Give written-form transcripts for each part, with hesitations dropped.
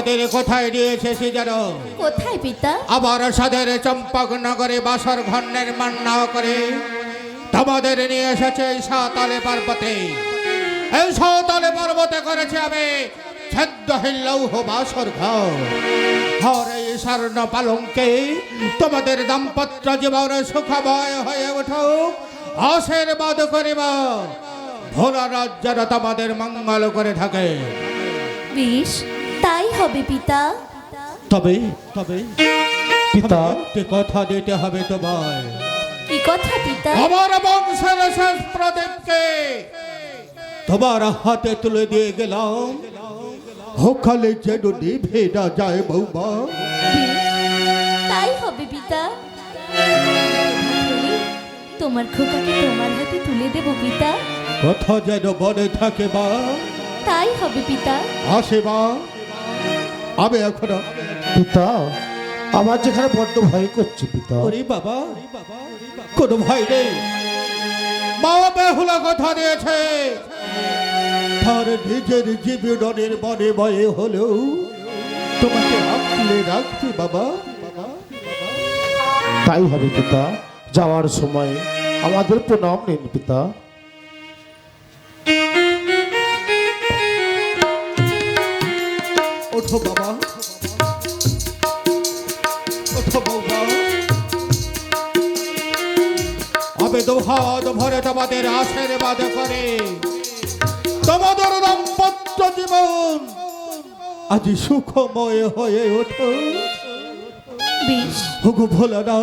তোমাদের কোথায় নিয়ে এসেছি জানো? কোথায় পিতা? আবার সাদের চম্পক নগরে বাসর ঘর নির্মাণ না করে তোমাদের নিয়ে এসেছে এই সাতালে পর্বতে। এই সাতালে পর্বতে করেছে আমি ছদ্মহীন লৌহ বাসর ঘর। আর এই স্বর্ণ পালঙ্কে তোমাদের দাম্পত্য জীবন সুখময় হয়ে উঠুক আশীর্বাদ করিব। ভোলা রাজ্যের তোমাদের মঙ্গল করে থাকে। বেশ, তাই হবে পিতা। তবে তবে পিতা একটি কথা দিতে হবে তোমায়। কি কথা পিতা? আমার বংশের শেষ প্রদীপকে তোমার হাতে তুলে দিয়ে গেলাম, হোকালে যেন নিভে না যায় বৌমা। বেশ, তাই হবে পিতা। তোমার খোকাকে তোমার হাতে তুলে দেব পিতা। কথা যেন মনে থাকে মা। তাই হবে পিতা। আসে মা, আমি এখন। পিতা আমার যেখানে বড্ড ভয় করছে পিতা। ওরে বাবা, কোনো ভয় নেই। মা বেহুলা কথা দিয়েছে তার নিজের জীবনের মনে ভয়ে হলেও তোমাকে আঁকলে রাখবে বাবা। তাই হবে পিতা, যাওয়ার সময় আমাদের প্রণাম নিন পিতা। ওঠো বাবা, ওঠো বাবা। আমি দুহাত ভরে তোমাদের আশীর্বাদ করে তোমাদের দাম্পত্য জীবন আজ সুখময় হয়ে ওঠো। বেশ, হুগু ভোলা না,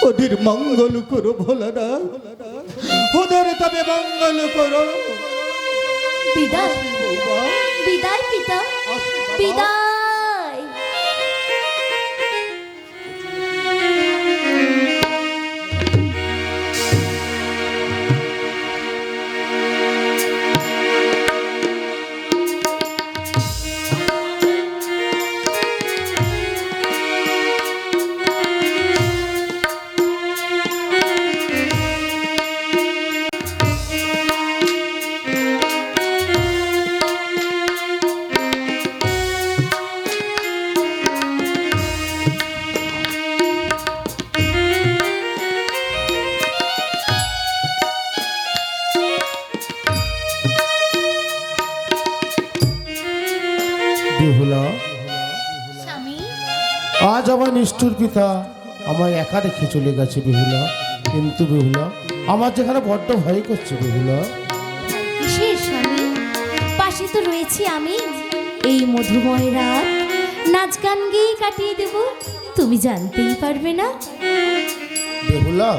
ওদের মঙ্গল করো ভোলা না, ওদের তবে মঙ্গল করো। বিদায়, বিদায় পিতা, বিদায়। বেহুলা, স্বামী, আজ আমার নিষ্ঠুর পিতা আমায় একা রেখে চলে গেছে বেহুলা। কিন্তু বেহুলা আমার যেখানে বড্ড ভয় করছে বেহুলা। কিসের স্বামী? পাশে তো রয়েছি আমি। এই মধুময় রাত নাচ গান গেয়ে কাটিয়ে দেব, তুমি জানতেই পারবে না। বেহুলা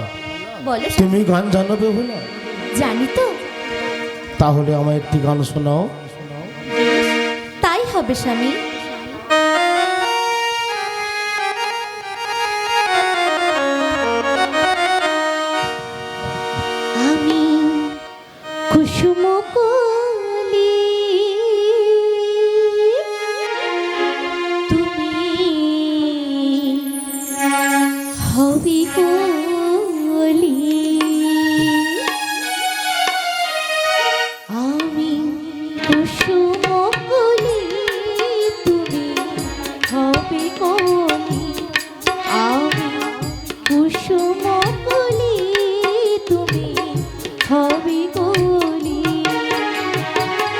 বলো স্বামী। তুমি গান জানো বেহুলা? জানি তো। তাহলে আমায় একটি গান শোনাও। তাই হবে স্বামী। আমি কুসুম কলি, তুমি হবি কলি। আমি কুসুম কলি, তুমি হবে কলি। আমি কুসুম কলি, তুমি হবে কলি।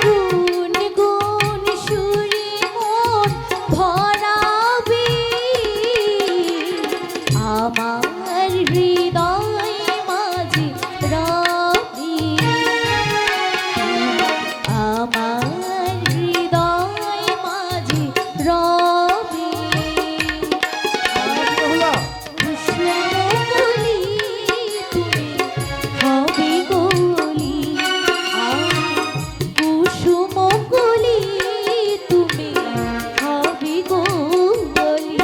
গুন গুন সুরে মন ভরাবে আমার হৃদয় মাঝে রবি। আমার হৃদয় মাঝে রবি। বেহুলা কুসুম কলি, তুমি হবে কলি। কুসুম কলি, তুমি হবে কলি।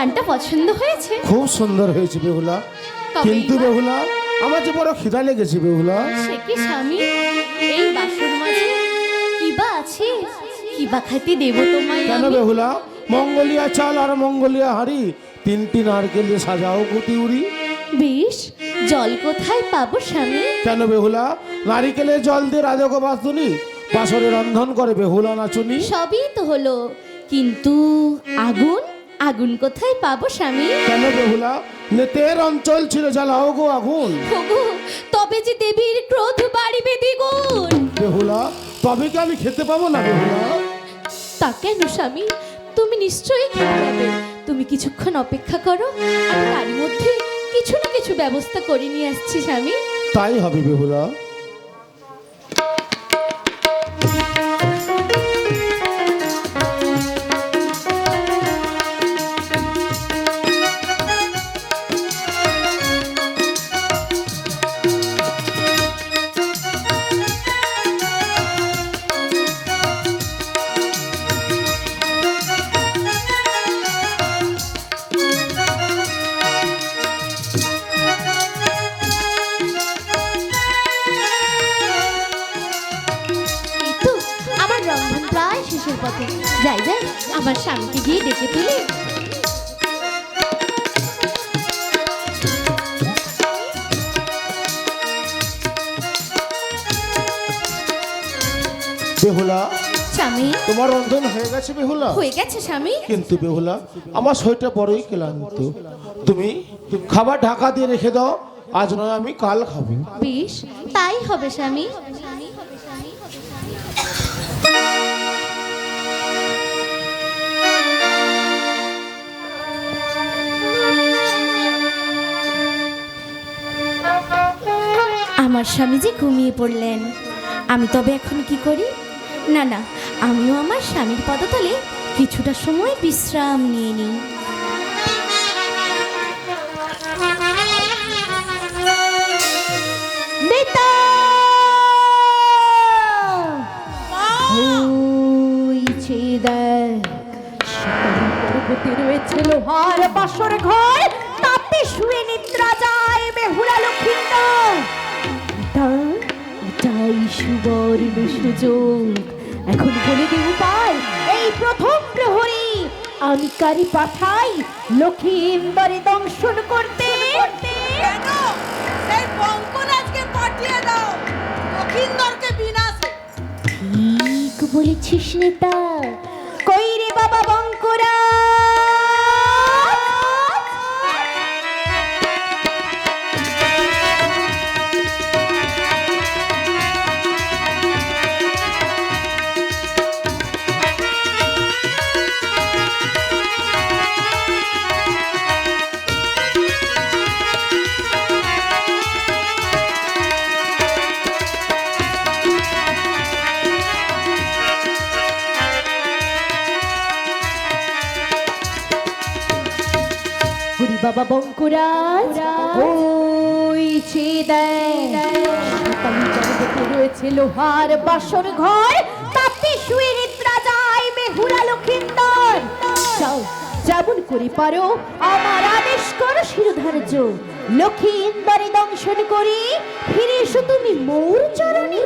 গানটা পছন্দ হয়েছে? খুব সুন্দর হয়েছে বেহুলা, তবে কিন্তু এবার- বেহুলা আমার যে বড় খিদা লেগেছে বেহুলা। সে কি স্বামী, এই বাসর মাঝে কিবা আছে, কিবা খাইতে দেব তোমায় কেন আমি? বেহুলা? মঙ্গলিয়া চাল আর মঙ্গলিয়া হাড়ি, 3টি নারকেল দিয়ে সাজাও গতি উড়ি। বেশ, জল কোথায় পাবো স্বামী? কেন বেহুলা? নারিকেলের জল দিয়ে রাজক বাসুনি বাসরে রন্ধন করে বেহুলা নাচুনি। সবই তো হলো, কিন্তু আগুন, আগুন কোথায় পাবো স্বামী? কেন বেহুলা? নেতের অঞ্চল ছিল, জ্বালাও গো আগুন। ওগো, তবে যে দেবীর ক্রোধ বাড়িবে দ্বিগুণ। বেহুলা তবে কি আমি খেতে পাবো না বেহুলা? তা কেন স্বামী, তুমি নিশ্চয়ই খেতে পাবে। তুমি কিছুক্ষণ অপেক্ষা করো, আমি তার মধ্যে কিছু না কিছু ব্যবস্থা করে নিয়ে আসছি স্বামী। তাই হবে বেহুলা। এই তো আমার রন্ধন প্রায় শেষের পথে। যাই যাই, আমার স্বামীকে গিয়ে ডেকে তুলি। বেহুলা স্বামী, তোমার রন্ধন হয়ে গেছে বেহুলা? হয়ে গেছে স্বামী। কিন্তু বেহুলা আমার শরীরটা বড়ই ক্লান্ত, তুমি খাবার ঢাকা দিয়ে রেখে দাও, আজ নয় আমি কাল খাবো। বেশ, তাই হবে স্বামী। আমার স্বামী যে ঘুমিয়ে পড়লেন, আমি তবে এখন কি করি? না না, আমিও আমার স্বামীর পদতলে কিছুটা সময় বিশ্রাম নিয়ে নিই। নেতা! ওই যে দেখ, সকালে পর্বতে রয়েছে লোহার বাসর ঘর, তাতে শুয়ে নিদ্রা যায় বেহুলা লক্ষিন্দর। এটাই সুবর্ণ সুযোগ। এখন বলে দেব পাই, এই প্রথম প্রহরী আমি কারি পাঠাই লক্ষিন্দরে দংশন করতে। কেন? সেই পঙ্করাজকে পাঠিয়ে দাও লক্ষিন্দরকে বিনাশে। ঠিক বলেছিস নেতা। কই রে বাবা বঙ্করা? হরি বাবা বঙ্করাজ, ওই যে দেখ, সকালে পর্বতে রয়েছে লোহার বাসর ঘর, তাতে শুয়ে নিদ্রা যায় বেহুলা লক্ষিন্দর। যাও, যেমন করে পারো আমার আদেশ করো শিরোধার্য। লক্ষিন্দরে দংশন করি ফিরে এসো তুমি মোর চরণে।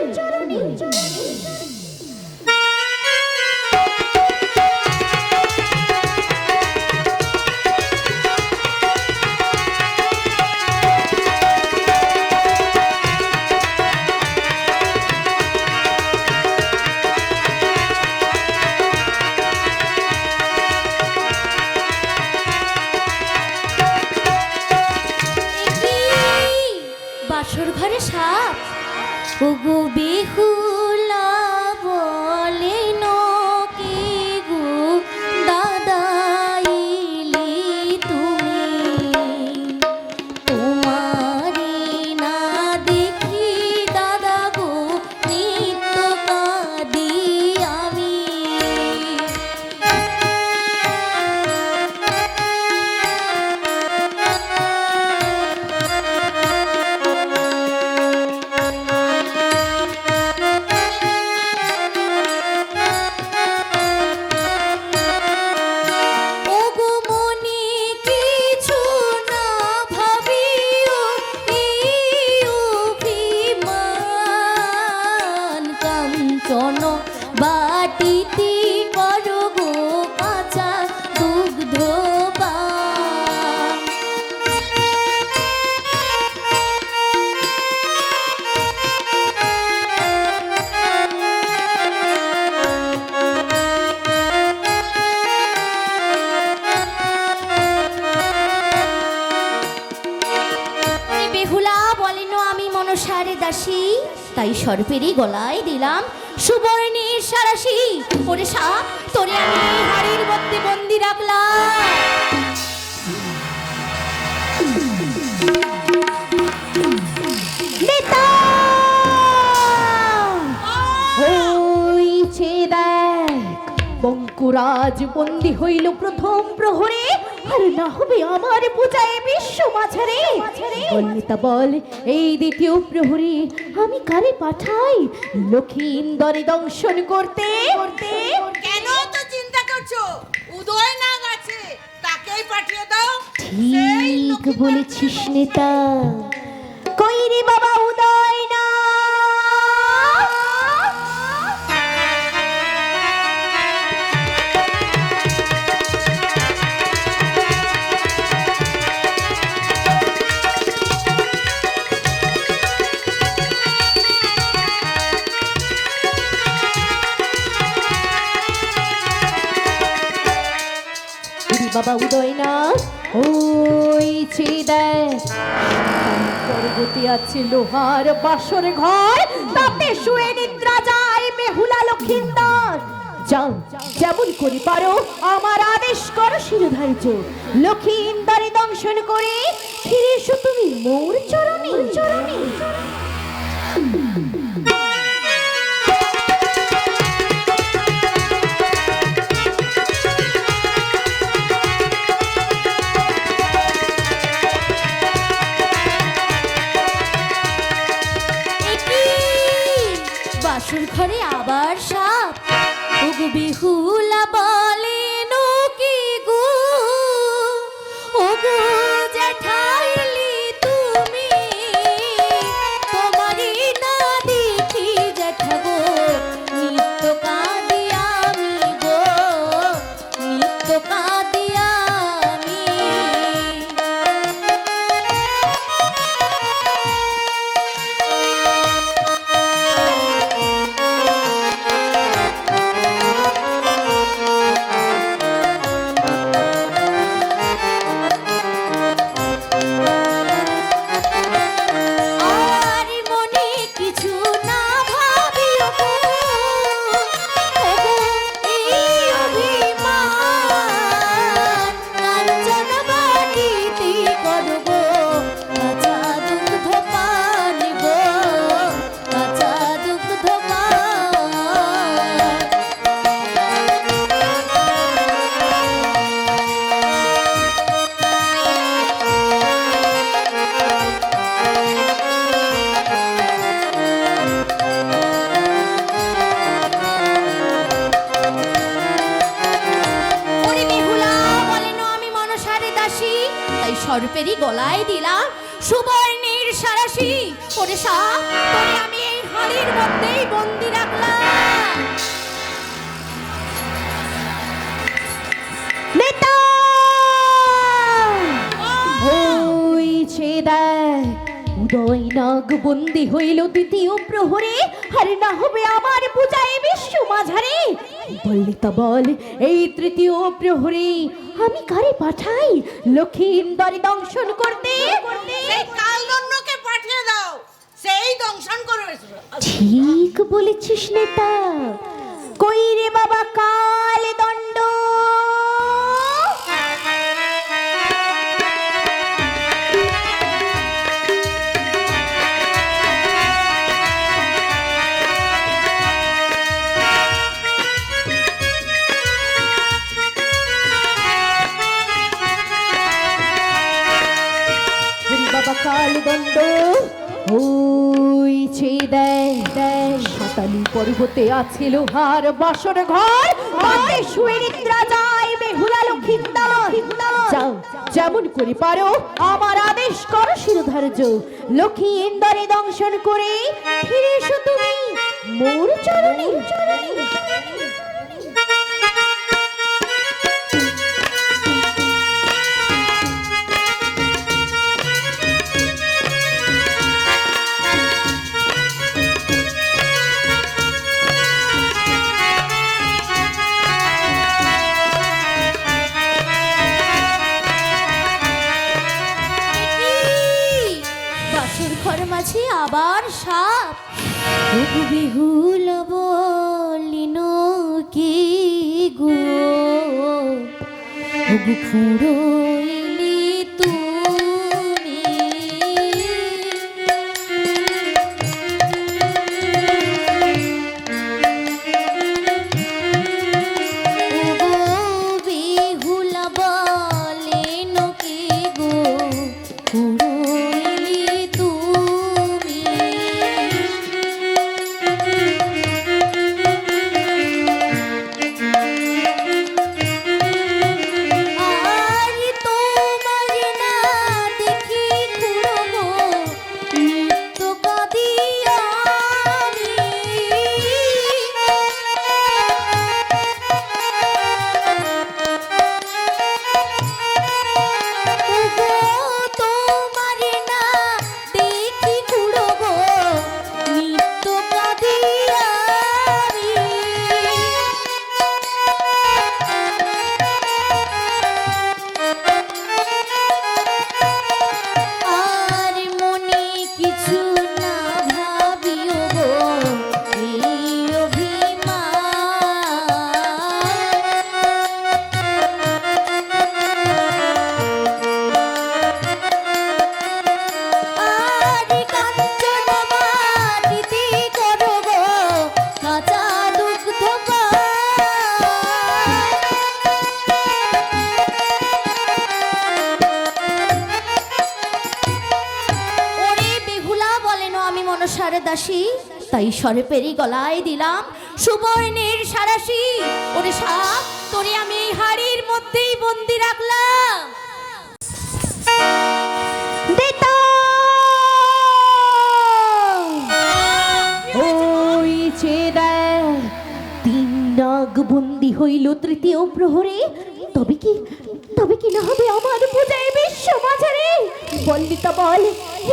বাসর ঘরে সাপ, ওগো বেহুলা বলেন কি গো দাদা এলে তুমি, তোমারে না দেখি দাদা গো নিত্য কাঁদি আমি। শোনো বাটিতে করো গো কাঁচা দুগ্ধ পান। বেহুলা বলেন আমি মনসারে দাসী, তাই সর্পেরই গলায় দিলাম সুবর্ণের সারাশি। ওরে সা তোরে আমি হাড়ির মধ্যে বন্দি রাখলাম। নেতা হইছে দেখ, বঙ্কুরাজ বন্দি হইল প্রথম প্রহরে, আর না হবে আমার পূজায় বিশ্ব মাঝারে। বললে তা বল এই দ্বিতীয় প্রহরে আমি কারে পাঠাই লক্ষিন্দরে দংশন করতে। কেন তো চিন্তা করছো? উদয় নাগ আছে, তাকেই পাঠিয়ে দাও। সেই ঠিক লক্ষ্মী বলেছিস নেতা। কই রে বাবা উদয় না? বাবা উদয় না হইছে দেখ, পর্বতে আছে লোহার বাসর ঘর, তাতে শুয়ে নিদ্রা যায় বেহুলা লক্ষিন্দর। যাও যেমন করে পারো আমার আদেশ করো শিরোধার্য, লক্ষিন্দরে দংশন করে ফিরে এসো তুমি মোর চরণে। বাসর ঘরে আবার সাপ, ওগো বেহুলা বলেন কি গো, ওগো জ্যাঠাইলি তুমি, তোমারই না দেখি জ্যাঠা গো, নিত্য কাঁদি আমি গো, নিত্য কাঁদি আমি। আর মনে কিছু না ভাবিও গো, ওগো এই অভিমান, কাঞ্চন বাটিতে করো গো কাঁচা দুগ্ধ পান গো, কাঁচা দুগ্ধ পান। ওরে বেহুলা বলেন আমি মনসারে দাসী, তাই সর্পেরই গলায় দিলাম সুবর্ণের সারাশি। ওরে সা তোরে আমি এই হাড়ির মধ্যেই বন্দি রাখলাম। নেতা হইছে দেখ, উদয় নাগ বন্দি হইল দ্বিতীয় প্রহরে, আর না হবে আমার পূজায় বিশ্ব মাঝারে। বললি তা বল এই তৃতীয় প্রহরে আমি কারে পাঠাই লক্ষিন্দরে দংশন করতে। সেই কালদণ্ডকে পাঠিয়ে দাও, সেই দংশন করবে। ঠিক বলেছিস নেতা। কই রে বাবা কাল দণ্ড? বাবা কাল দণ্ড হইছে দেখ, সাতালি পর্বতে আছে লোহার বাসর ঘর, মাঠে শুয়ে নিদ্রা যায় বেহুলা লক্ষিন্দর। যাও যেমন করে পারো আমার আদেশ করো শিরোধার্য, লক্ষিন্দরে দংশন করে ফিরে এসো তুমি মোর চরণে। বাসর ঘর মাঝে আবার সাপ। ওগো বেহুল বলিন কি গো, ওগো ফুরইলি তুমি। ওগো বেহুল বলিন কি গো, ফুরইলি তুমি। আর তোমার না দেখি খুড়ো নিত্য কাঁদি আমি। ওগো তোমার না দেখি খুড়ো নিত্য কাঁদি আমি। আর মনে কিছু না ভাবিও গো এই অভিমান। আর কাঞ্চন মাটিতে করো গো কাঁচা দুগ্ধ ওরে বেহুলা বলেন আমি মনসার দাসী, তাই স্বরে পেরি গলায় দিলাম সুবর্ণের সারাশি। ওরে সাপ তোরে আমি এই হাড়ির মধ্যেই বন্দি রাখলাম। দেতা ওই চেদা তিন নাগ বন্দি হইল তৃতীয় প্রহরে। তবে কি না হবে আমার পূজায় বিশ্ব মাঝারে? বললি তো বল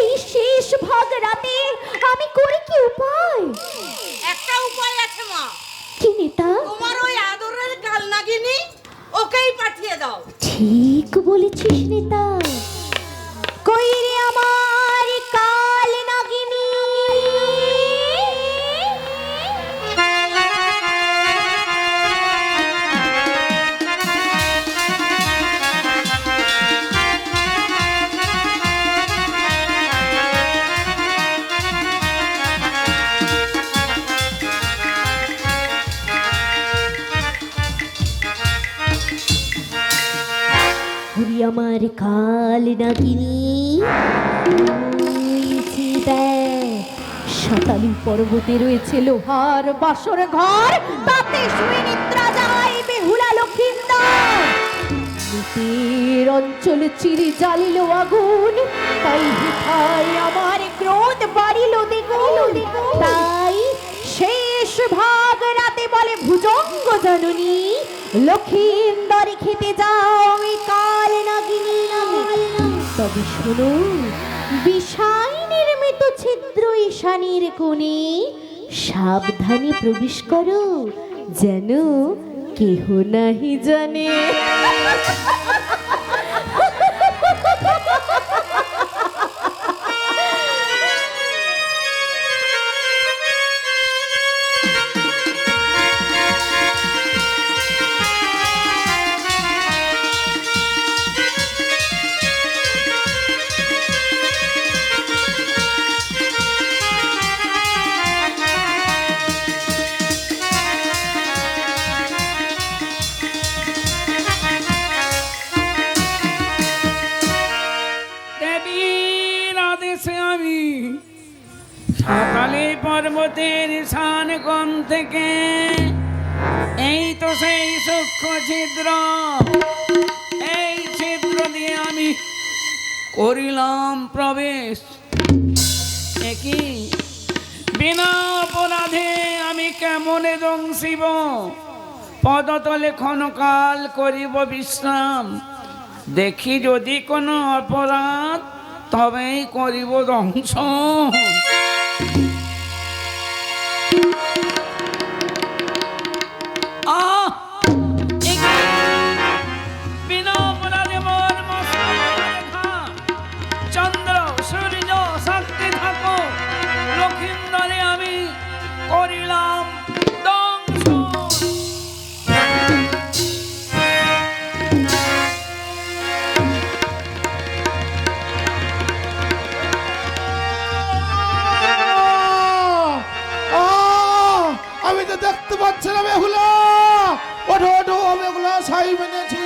এই শেষ ভাগ রাতে আমি করি কি উপায়? একটা উপায় আছে মা। কি নেতা? তোমার ওই আদরের কাল নাগিনী ওকেই পাঠিয়ে দাও। ঠিক বলেছিস নেতা। কই রে আমার কাল নাগিনী? ওরে আমার কাল নাগিনী সাতালি পর্বতে রয়েছে লোহার বাসর ঘর, তাতে শুয়ে নিদ্রা যায় বেহুলা লক্ষিন্দর। নিতের অঞ্চলে চিরি জ্বালিল আগুন, তাই হিতায় আমার ক্রোধ বাড়িল দ্বিগুণ। তাই শেষ ভাগ রাতে বলে ভুজঙ্গ জননী লক্ষিন্দর খেতে যাও আমি কাল নাগিনী। তবে শোনো বিষায় নির্মিত ছিদ্র ঈশানীর কোণে সাবধানে প্রবেশ করো, যেন কেহ নাহি জানে। সাতালি পর্বতের শানগণ থেকে এই তো সেই সূক্ষ্ম ছিদ্র, এই ছিদ্র দিয়ে আমি করিলাম প্রবেশ। একই বিনা অপরাধে কেমনে দংশিব, পদতলে ক্ষণকাল করিব বিশ্রাম, দেখি যদি কোনো অপরাধ তবেই করিব ধ্বংস। আহ! বিনা অপরাধে মোর মস্তকে রেখা, চন্দ্র সূর্য শক্তি থাকো, লক্ষিন্দরে আমি করিলাম ধ্বংস। আমি তো দেখতে পাচ্ছি না বেহুলা। ওঠো ওঠো, বেহুলা সাই মেনেছি।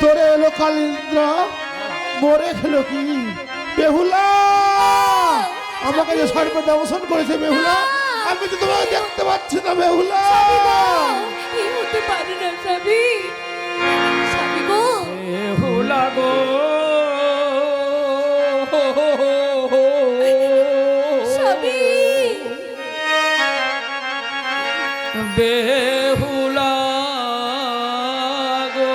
তোরে এলো কালিন্দ্র, মরে খেলো কি বেহুলা? আমাকে যে সর্বে দংশন করেছে বেহুলা, আমি তো তোমাকে দেখতে পাচ্ছি না বেহুলা। এই হতে পারে না স্বামী। স্বামী গো, বেহুলা গো, স্বামী, বেহুলা গো,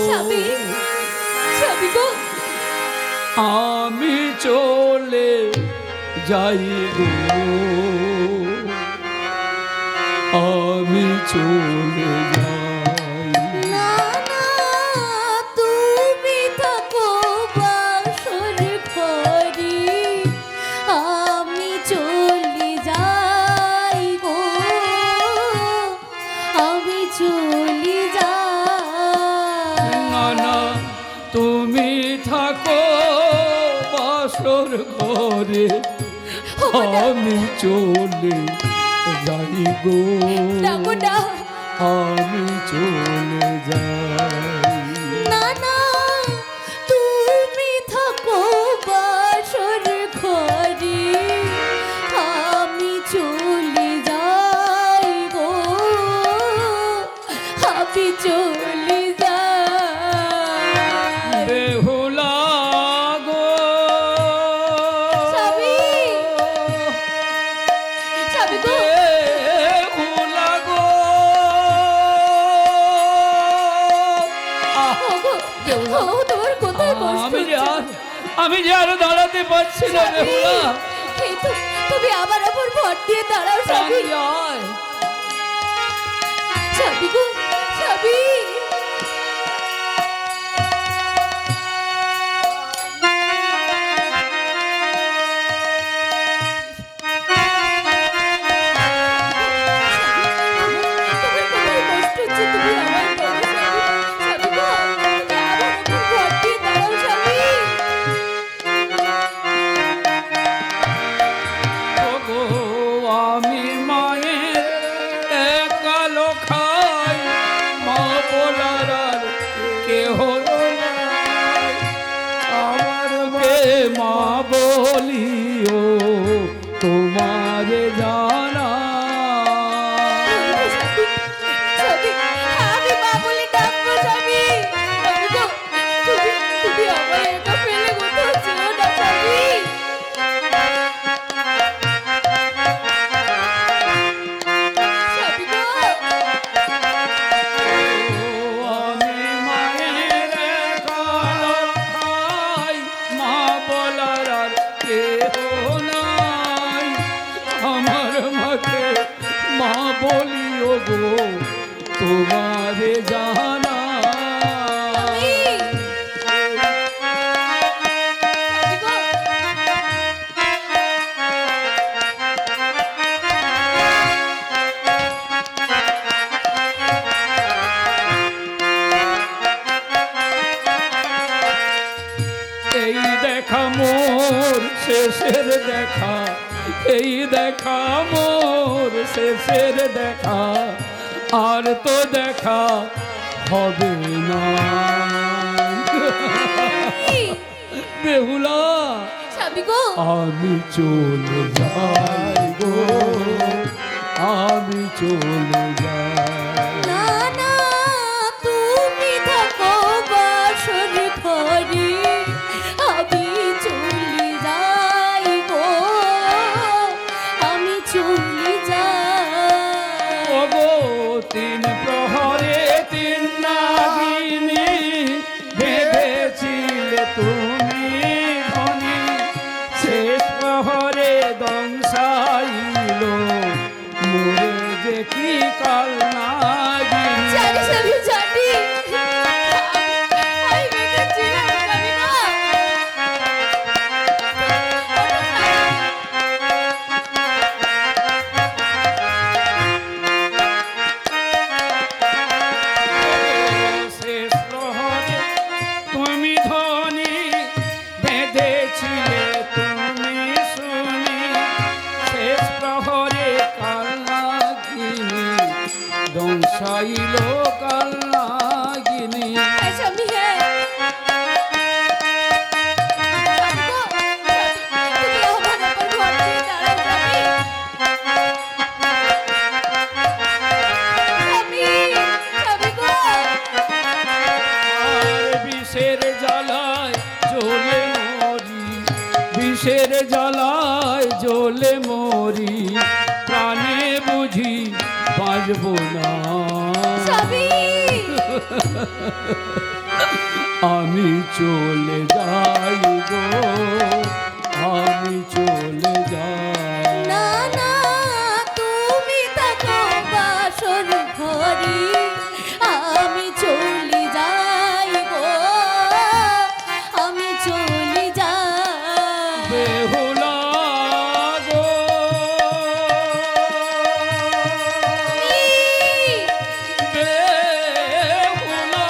স্বামী, স্বামী গো, আমি চলে যাই গো, আমি চলে যাই। না না তুমি থাকো বাসর ঘরে, আমি চলে যাই গো, আমি চলে যাই। না না তুমি থাকো বাসর ঘরে, আমি চলে যাই গো, ডাকো না, আমি চলে যাই। না না তুমি থাকো বাসর ঘরে, আমি চলে যাই গো, আমি চলে যাই। বেহুলা গো, স্বামী, স্বামী গো, বেহুলা গো, ওগো, ও তোমার কোথায় কষ্ট আমি যে আর দাঁড়াতে পারছি না বেহুলা। এই তো, তুমি আবার আমার ভর দিয়ে দাঁড়াও স্বামী। আয়। স্বামী গো, স্বামী, তোমার কোথায় কষ্ট হচ্ছে, তুমি আমায় বলো স্বামী। স্বামী গো, তুমি আবার আমার ভর দিয়ে দাঁড়াও স্বামী। ওগো, আমি মায়ের একালো খাই, মা বলার আর কেহ নাই। আমার কে মা বলিও তোমার জানা। স্বামী, আমি মা বলে ডাকবো স্বামী। স্বামী গো, তুমি আমায় একা ফেলে কোথাও যেও না স্বামী। স্বামী গো, আমি মায়ের একালো খাই, মা বলার আর কেহ নাই। আমার মাকে মা বলিও গো তোমারে জানা। স্বামী গো, এই দেখা মোর শেষের দেখা, এই দেখা মোর শেষের দেখা, আর তো দেখা হবে না। বেহুলা, স্বামী গো, আমি চলে যাই গো, আমি চলে যাই। না না তুমি থাকো বাসর ঘরে, আমি চলে যাই গো, আমি প্রহরে দংশাইল মোরে যে কি কাল নাগিনী। জানি স্বামী জানি, আমি বেঁচেছিলাম স্বামী গো। শেষ প্রহরে তুমি ধ্বনি বেঁধেছিলে তুমি শুনি, শেষ প্রহরে কাল নাগিনী দংশাইল কাল নাগিনী। হ্যাঁ স্বামী, হ্যাঁ। স্বামী গো, তুমি আমার উপর ভর দিয়ে দাঁড়াও স্বামী। স্বামী, স্বামী গো। আর বিষের জ্বালায় জ্বলে মরি, বিষের জ্বালায় জ্বলে মরি, প্রাণে বুঝি বাঁচব না। স্বামী, আমি চলে যাই গো, আমি চলে যাই। না না, তুমি থাকো বাসর ঘরে, আমি চলে যাই গো, আমি চলে যাই। বেহুলা গো, বেহুলা,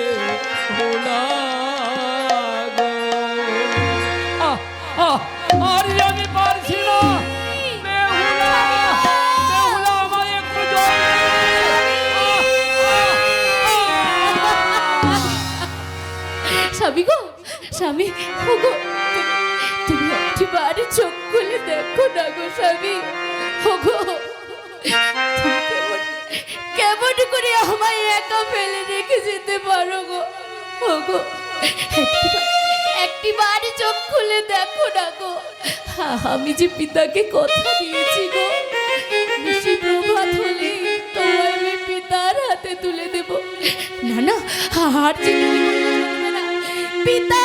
বেহুলা গো। আহ, আহ, আর আমি পারছি না। বেহুলা, বেহুলা, আমায় একটু জল দে। স্বামী গো, স্বামী, ও গো, তুমি একটিবারে চোখ খুলে দেখো না গো স্বামী। ও গো, তুমি কেমন করে আমায় একা ফেলে রেখে যেতে পারো গো? ও গো, একটিবারে চোখ খুলে দেখো না গো। আমি যে পিতাকে কথা দিয়েছি গো, নিশি প্রভাত হলে তোমায় আমি পিতার হাতে তুলে দেব। না না, আর যে তুমি বলবে না। পিতা,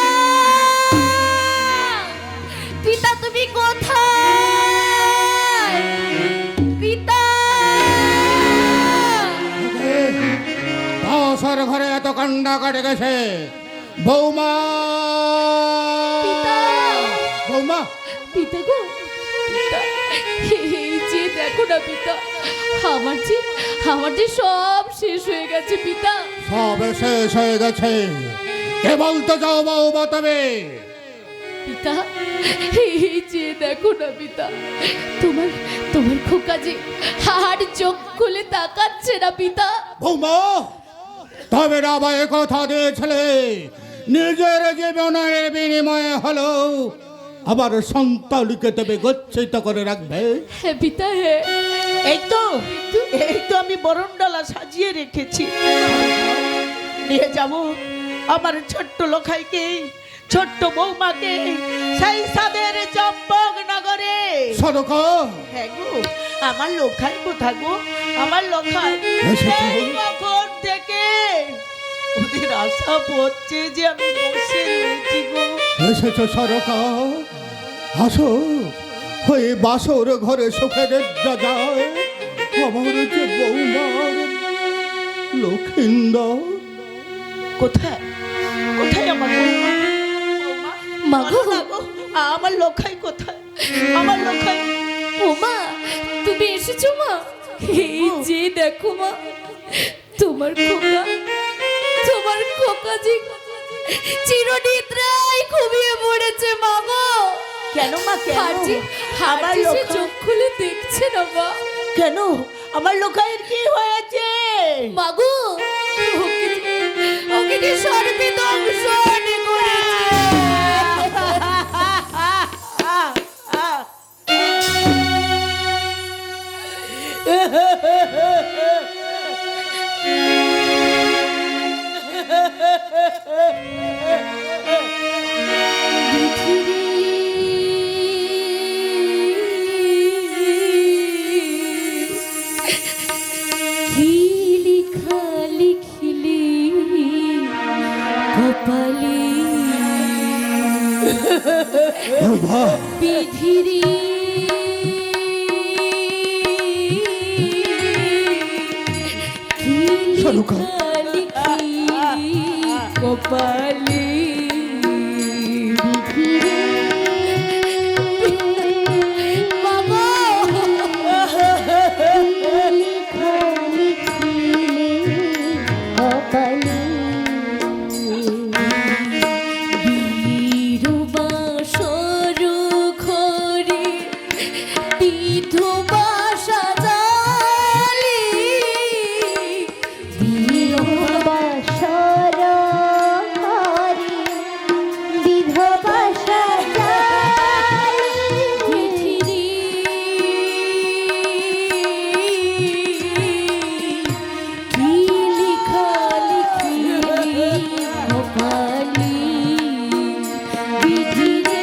পিতা তুমি কোথায়? পিতা, বাসর ঘরে এত কান্ডা কাটে গেছে। বৌমা, পিতা, বৌমা, পিতা গো, পিতা, এই যে দেখো না পিতা, আমার যে সব শেষ হয়ে গেছে পিতা। সব শেষ হয়ে গেছে। কে বলতে যাও বৌমা তবে? পিতা, এই যে দেখো না পিতা, তোমার তোমার খোকা যে আর চোখ খুলে তাকাচ্ছে না পিতা। বৌমা, তবে রাবায় কথা দিয়েছিলে নিজের জীবনের বিনিময়ে হলো আবার সন্তানকে তবে গচ্ছিত করে রাখবে। হ্যাঁ পিতা, হ্যাঁ। এই তো আমি বরণডালা সাজিয়ে রেখেছি, নিয়ে যাব আমার ছোট্ট লোখাইকে, ছোট্ট বৌমাকে সেই সাদের চম্পক নগরে। সরকা, হ্যাঁ গো, আমার লোখাই কোথায় গো? আমার লোখাই এই কখন থেকে ওদের আশা পড়ছে যে আমি বসে রয়েছি গো। এসেছো সরকা, আসো। ওই বাসর ঘরে সুখের যায় আমার যে বৌমার লক্ষিন্দর। কোথায় কোথায় আমার বৌমা? মা গো, বলো না গো, আমার লোখাই কোথায়? আমার লোখাই ও মা, তুমি এসেছো মা? এই যে দেখো মা, তোমার খোকা যে চিরনিদ্রায় ঘুমিয়ে পড়েছে মা গো। কেন মা, কেন? আমার চোখ খুলে দেখছে না মা। কেন আমার লোকাইয়ের কি হয়েছে? মা গো, ওকে যে সর্বদংশন কি লিখা লিখলি কপালে বিধিরে কি লেখা লিখি কপালে বাবা বীরবাসর ঘরে বিধবা সাজালি বীরবাসর ঘরে বিধবা সাজালি কি লেখা লিখি কপালে বিধিরে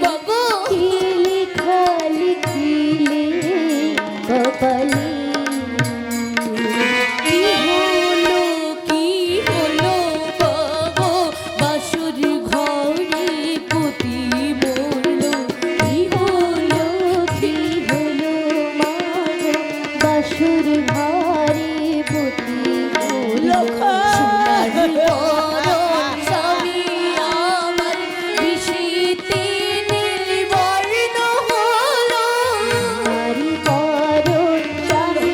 বাবা কি লেখা লিখিলে কপালে কি হলো বাবা বাসুর ঘরে পতি মরলো কি হলো মা বাসুর ঘরে পতি মরলো সোনার বরণ স্বামী আমার বিষিতে নীলবর্ণ হলো বরণ স্বামী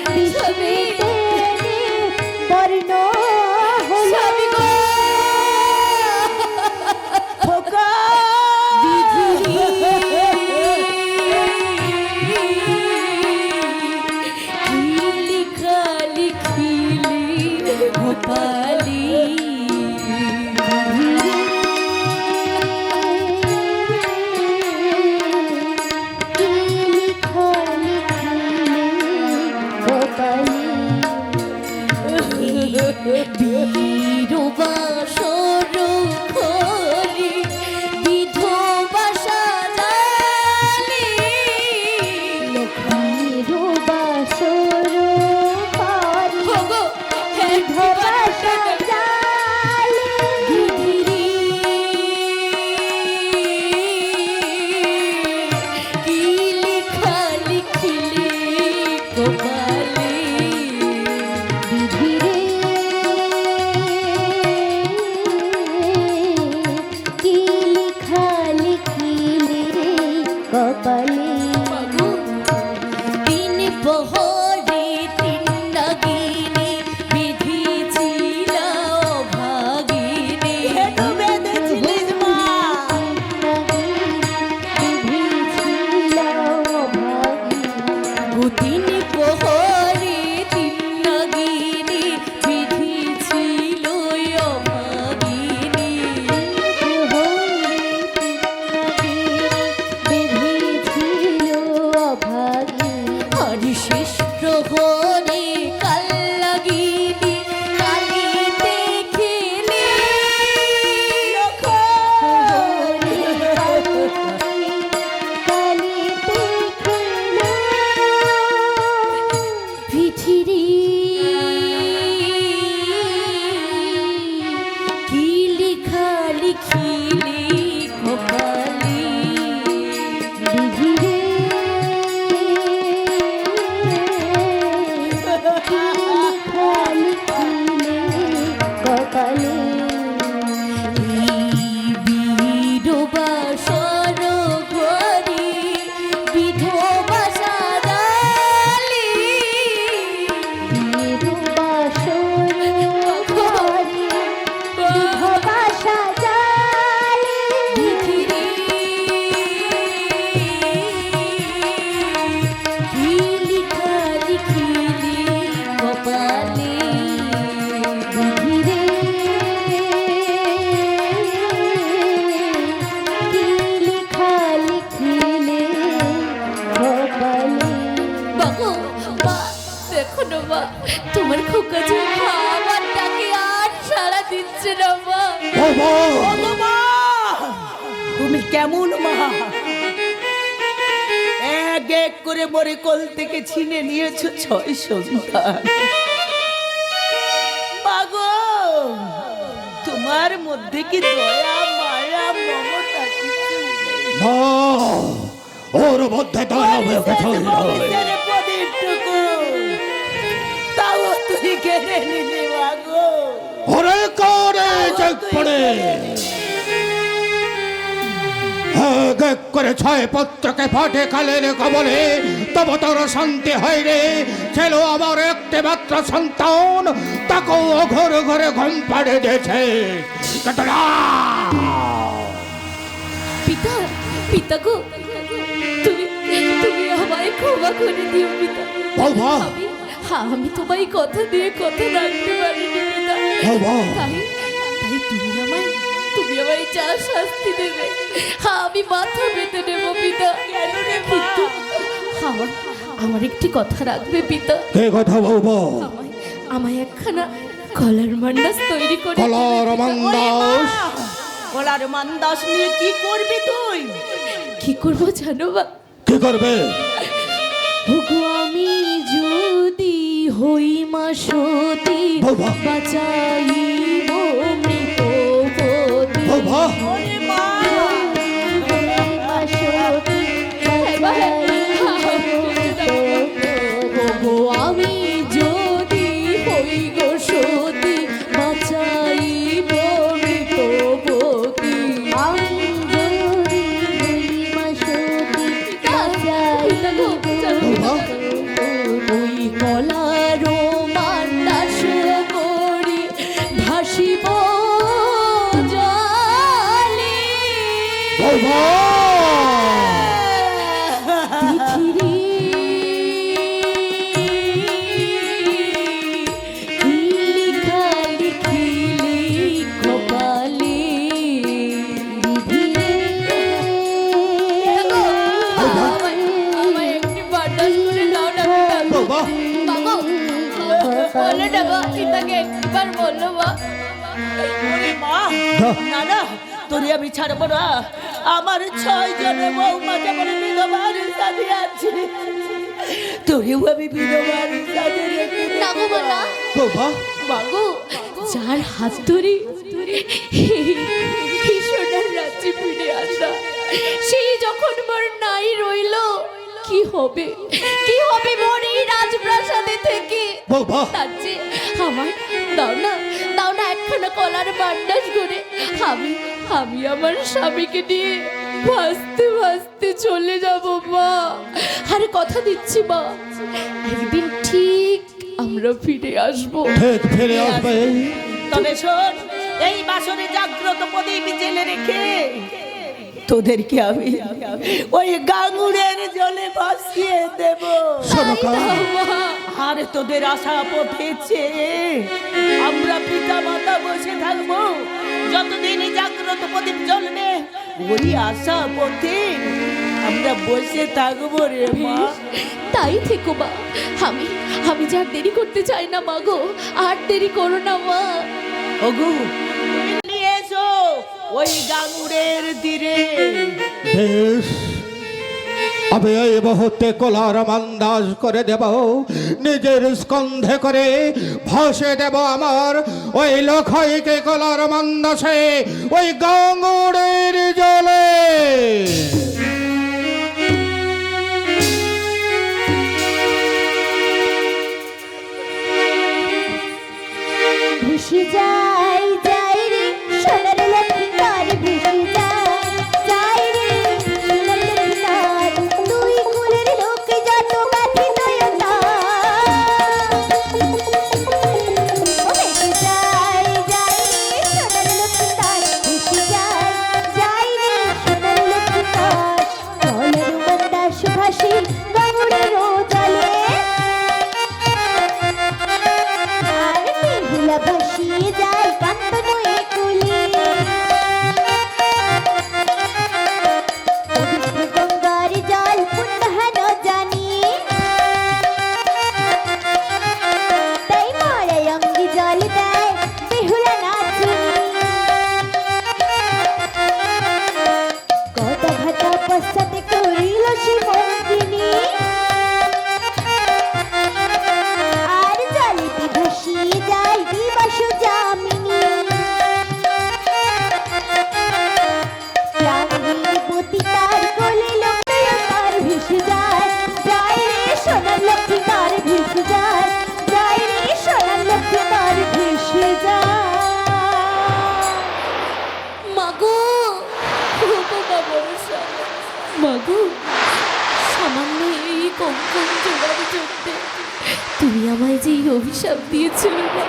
বিষিতে নীলবর্ণ হলো স্বামী গো খোকা কি লেখা লিখিলে কপালে কি লেখা লিখিলে কপালে বীরবাসর ঘরে বিধবা সাজালি বীরবাসর ঘরে বিধবা সাজালি কি লেখা লিখিলে কপালে বিধিরে কি লেখা লিখিলে কপালে তিন প্রহরে তিন নাগিনী বিধিছিল ভাগিনী বেঁধেছিলিস মা বিধিছিল ভাগিনী তিন প্রহরে তিন নাগিনী বিধিছিল ভাগিনী আর শেষ প্রহরে কাল লাগিনি কালিতে খেলে কালিতে খেলে পৃথিবী কি লেখা লিখিলে কপালে বিধিরে কি লেখা লিখিলে কপালে বীরবাসর ঘরে বিধবা সাজালি বীরবাসর ঘরে বিধবা সাজালি বিধিরে কি লেখা লিখিলে কপালে বিধিরে কি লেখা লিখিলে কপালে বাবু বা দেখো না মা তোমার খোকা যে আমার ডাকে আর সাড়া দিচ্ছে না মা মা তুমি কেমন মা? এক করে মরে কোল থেকে ছিনে নিয়েছো 6 সন্তান। মাগো, তোমার মধ্যে কি দয়া মায়া মমতা কিছু নেই? না, ওর মধ্যে দয়া মায়া কিছুই নাই। বংশের প্রদীপটুকু তাও তুই কেড়ে নিলি মাগো। ওরে করে চেক পড়ে এক এক করে 6 পুত্রকে ফাটে কালের কবলে, তবে তোর শান্তি হয় রে। ছিল আমার একটি মাত্র সন্তান, তাকেও ঘরে ঘরে ঘুম পাড়ে দিয়েছে। পিতা, পিতা গো, তুমি তুমি আমায় ক্ষমা করে দিও পিতা। বাবা। আমি তোমায় কথা দিয়ে কথা রাখতে পারিনি পিতা। বাবা। তাই তুমি আমায় যা শাস্তি দেবে আমি মাথা পেতে নেব পিতা। কেন রে কিন্তু আমার একটি কথা রাখবে পিতা। কে কথা বলবো? আমায় একখানা কলার মান্ডাস তৈরি করে কলার মান্দাস? কলার মান্দাস নিয়ে কি করবি তুই? কি করবো জানো বা? কি করবে? ওগো আমি যদি হই মা সতী, বাবা। বাঁচাইব মৃতপতি। বাবা। ওরে মা, ওগো আমি যদি হই গো সতী, বাঁচাইব মৃতপতি। আমি যদি হই মা সতী, বাঁচাইব ওই কলার মান্ডাস করি ভাসিব জলে। বাবা। পৃথিবী লিখা লিখিলি কপালে আমায় একটি বাতাস করে দাও না বাবা। বলে না গো, পিতাকে একবার বললো মা। ওরে মা, না না, তোরে আমি ছাড়বো না। আমার 6 জনের বৌমা যেমন বিধবার সাথে আছে, তোরেও আমি বিধবার সাথে রেখে না গো বলা বাবা। মাগো, যার হাত ধরে সোনার রাজ্যে ফিরে আসা, সেই যখন মোর নাই রইল, কি হবে কি হবে মোর এই রাজপ্রাসাদে থেকে? বাবা। তার চেয়ে আমার দাও না একখানা কলার বান্ডাস করে আমি আমার স্বামীকে নিয়ে ভাসতে ভাসতে চলে যাব মা। আর কথা দিচ্ছি মা, একদিন ঠিক আমরা ফিরে আসবো। ঠিক ফিরে আসবে। তবে শোন, এই বাসরে জাগ্রত প্রদীপ জেলে রেখে তোদেরকে আমি ওই গাঙ্গুরের জলে ভাসিয়ে দেব। শোনো কা, আর তোদের আশা পথেছে আমরা পিতা মাতা বসে থাকবো যতদিন এই জাগ্রত প্রদীপ জ্বলবে, ওই আশা পথে আমরা বসে থাকবো রে মা। তাই থেকো মা, আমি যা দেরি করতে চাই না মা গো, আর দেরি করো না মা। ওগো, নিয়ে এসো ওই গাঙ্গুরের তীরে। বেশ, আমি এই মুহূর্তে কলার মান্দাস করে দেব, নিজের স্কন্ধে করে ভাসে দেব আমার ওই লখাইকে কলার মান্দাসে, ওই গাঙ্গুরের জলে। ভেসে যাই যাই রে সোনার লক্ষ্মীর, ভেসে যাই রে সোনার লক্ষ্মীর, দুই কুলের লোক যত গাথি নয়না। ভেসে যাই রে সোনার লক্ষ্মীর, ভেসে যাই রে সোনার লক্ষ্মীর, কলার বান্দাস ভাসি গাঙ্গুরের জলে। আর বেহুলা ভাসিয়ে যায় আমায় যে অভিশাপ দিয়েছিল মা,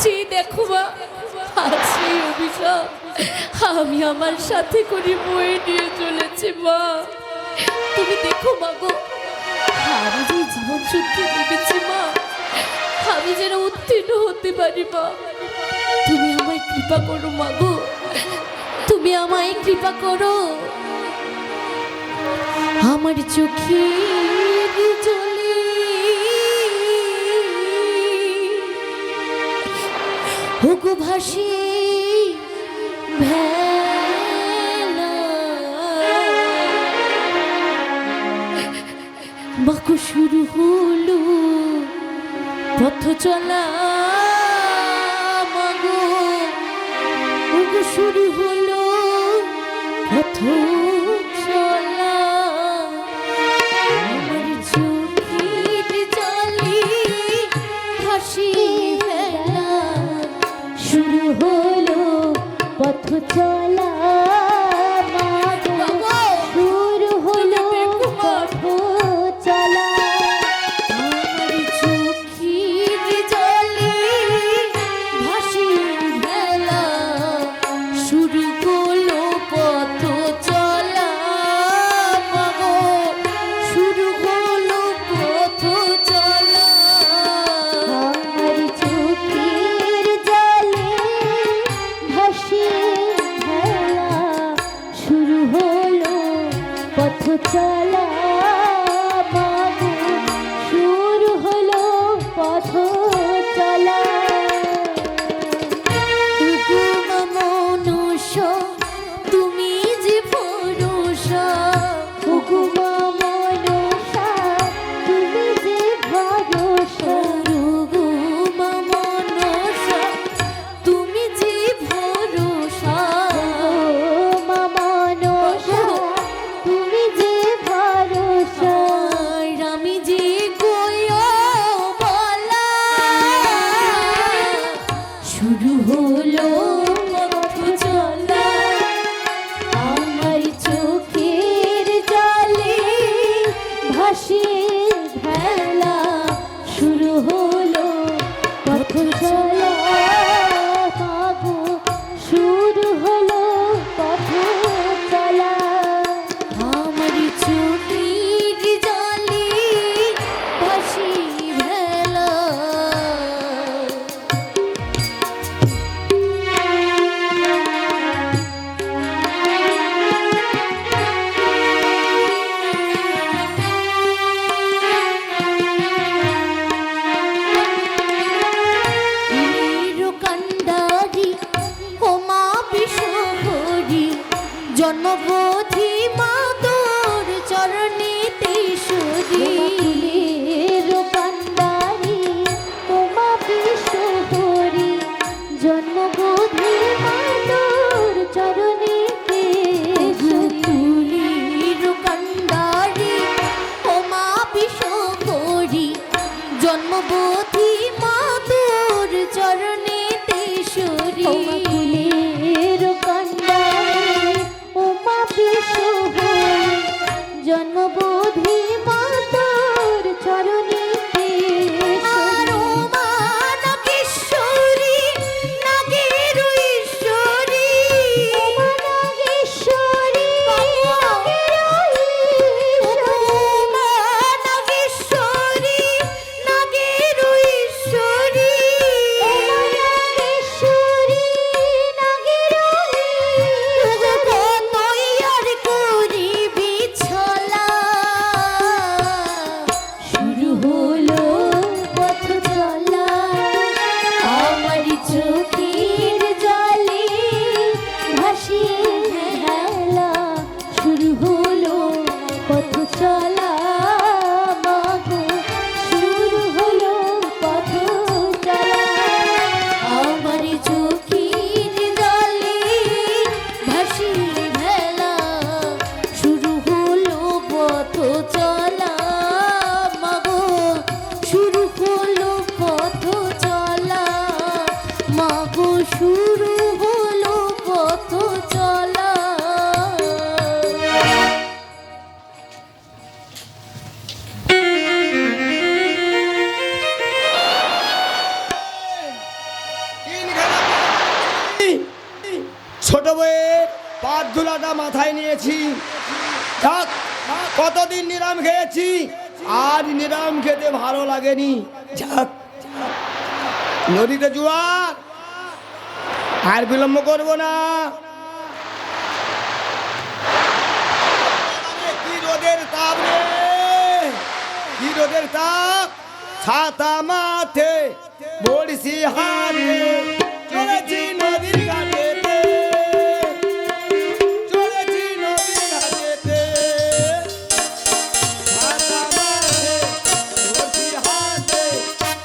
যে দেখো মা, আজ সেই অভিশাপ আমি আমার সাথে করে বয়ে নিয়ে চলেছে মা। তুমি দেখো মা গো, আমি যে জীবন যুদ্ধে নেমেছি মা, আমি যেন উত্তীর্ণ হতে পারি মা। তুমি আমায় কৃপা করো মা গো, তুমি আমায় কৃপা করো। আমার চোখের জলে হুকু ভাসি ভেলা, বাকু শুরু হলো পথ চলা মাগো, হুকু শুরু হলো পথ চলা। আমার চোখের জলে হাসি ফেলা, শুরু হলো পথ চলা মাগো, শুরু হলো পথ চলা। আমার চোখের জলে হাসি ফেলা, শুরু হলো পথ চলা মাগো, শুরু হলো পথ চলা। আমার চোখের জলে ভাসি ভেলা, শুরু হলো পথ চলা মাগো, শুরু হলো পথ চলা। মনুষ্য তুমি যে ভরসা, হুকুমা মনুষ্য তুমি যে ভরসা, হুকুমা মনুষ্য তুমি যে ভরসা, হুকুমা মনুষ্য তুমি যে ভরসা। আমি যে গয়া বলা, শুরু হলো পথ চলা। আমার চোখের জলে ভাসি ভেলা, শুরু হলো পথ চলা মাগো, শুরু হলো পথ চলা। আমার চোখের জলে ভাসি ভেলা। কান্ডারি হোমা বিশ্বহরি, জন্মবোধি মাদুর চরণে তেশ্বরী। কান্ডারি হোমা বিশ্বহরি, জন্মবোধি মাদুর চরণে তেশ্বরী। কান্ডারি হোমা বিশ্বহরি, জন্মবোধি মাদুর চরণে তেশ্বরী। কান্ডারি উমা বিশ্বহরি, জন্মবোধি মাতার চরণে তেশ্বরী। উমা নাগেশ্বরী, নাগের ঈশ্বরী, উমা নাগেশ্বরী, উমা নাগেশ্বরী, নাগের কথাটা মাথায় নিয়েছি। থাক, কতদিন নিরাম খেয়েছি, আর নিরাম খেতে ভালো লাগেনি। যাক, নদীতে জোয়ার, আর বিলম্ব করবো না। কি রোদের তাপ রে, কি রোদের তাপ! ছাতা মাথে, বড়শি হাতে, চলেছি নদীর ঘাটেতে, চলেছি নদীর ঘাটেতে। ছাতা মাথে, বড়শি হাতে,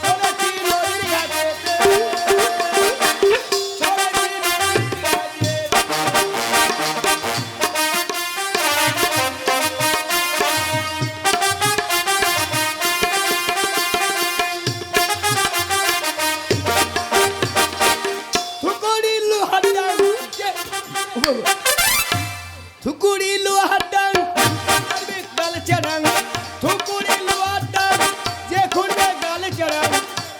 চলেছি নদীর ঘাটেতে, চলেছি নদীর ঘাটেতে। থুকুড়ি লোহার ডাং, থুকুড়ি লোহার ডাং, গাল চারাং, থুকুড়ি লোহার ডাং, যে খুঁড়বে গাল চারাং।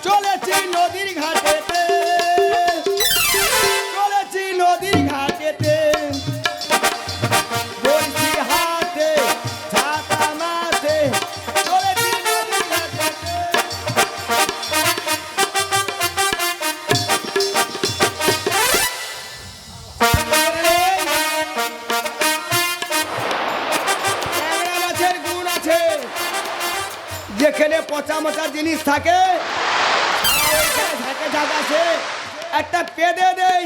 চলেছি নদীর ঘাটেতে, চলেছি নদীর ঘাটেতে। বড়শি হাতে, ছাতা মাথে, চলেছি নদীর ঘাটেতে। ট্যাংরা মাছের গুণ আছে, যেখানে পচা মচা জিনিস থাকে ওইখানে ঝাঁকে ঝাঁক আছে। একটা পেদে দেই,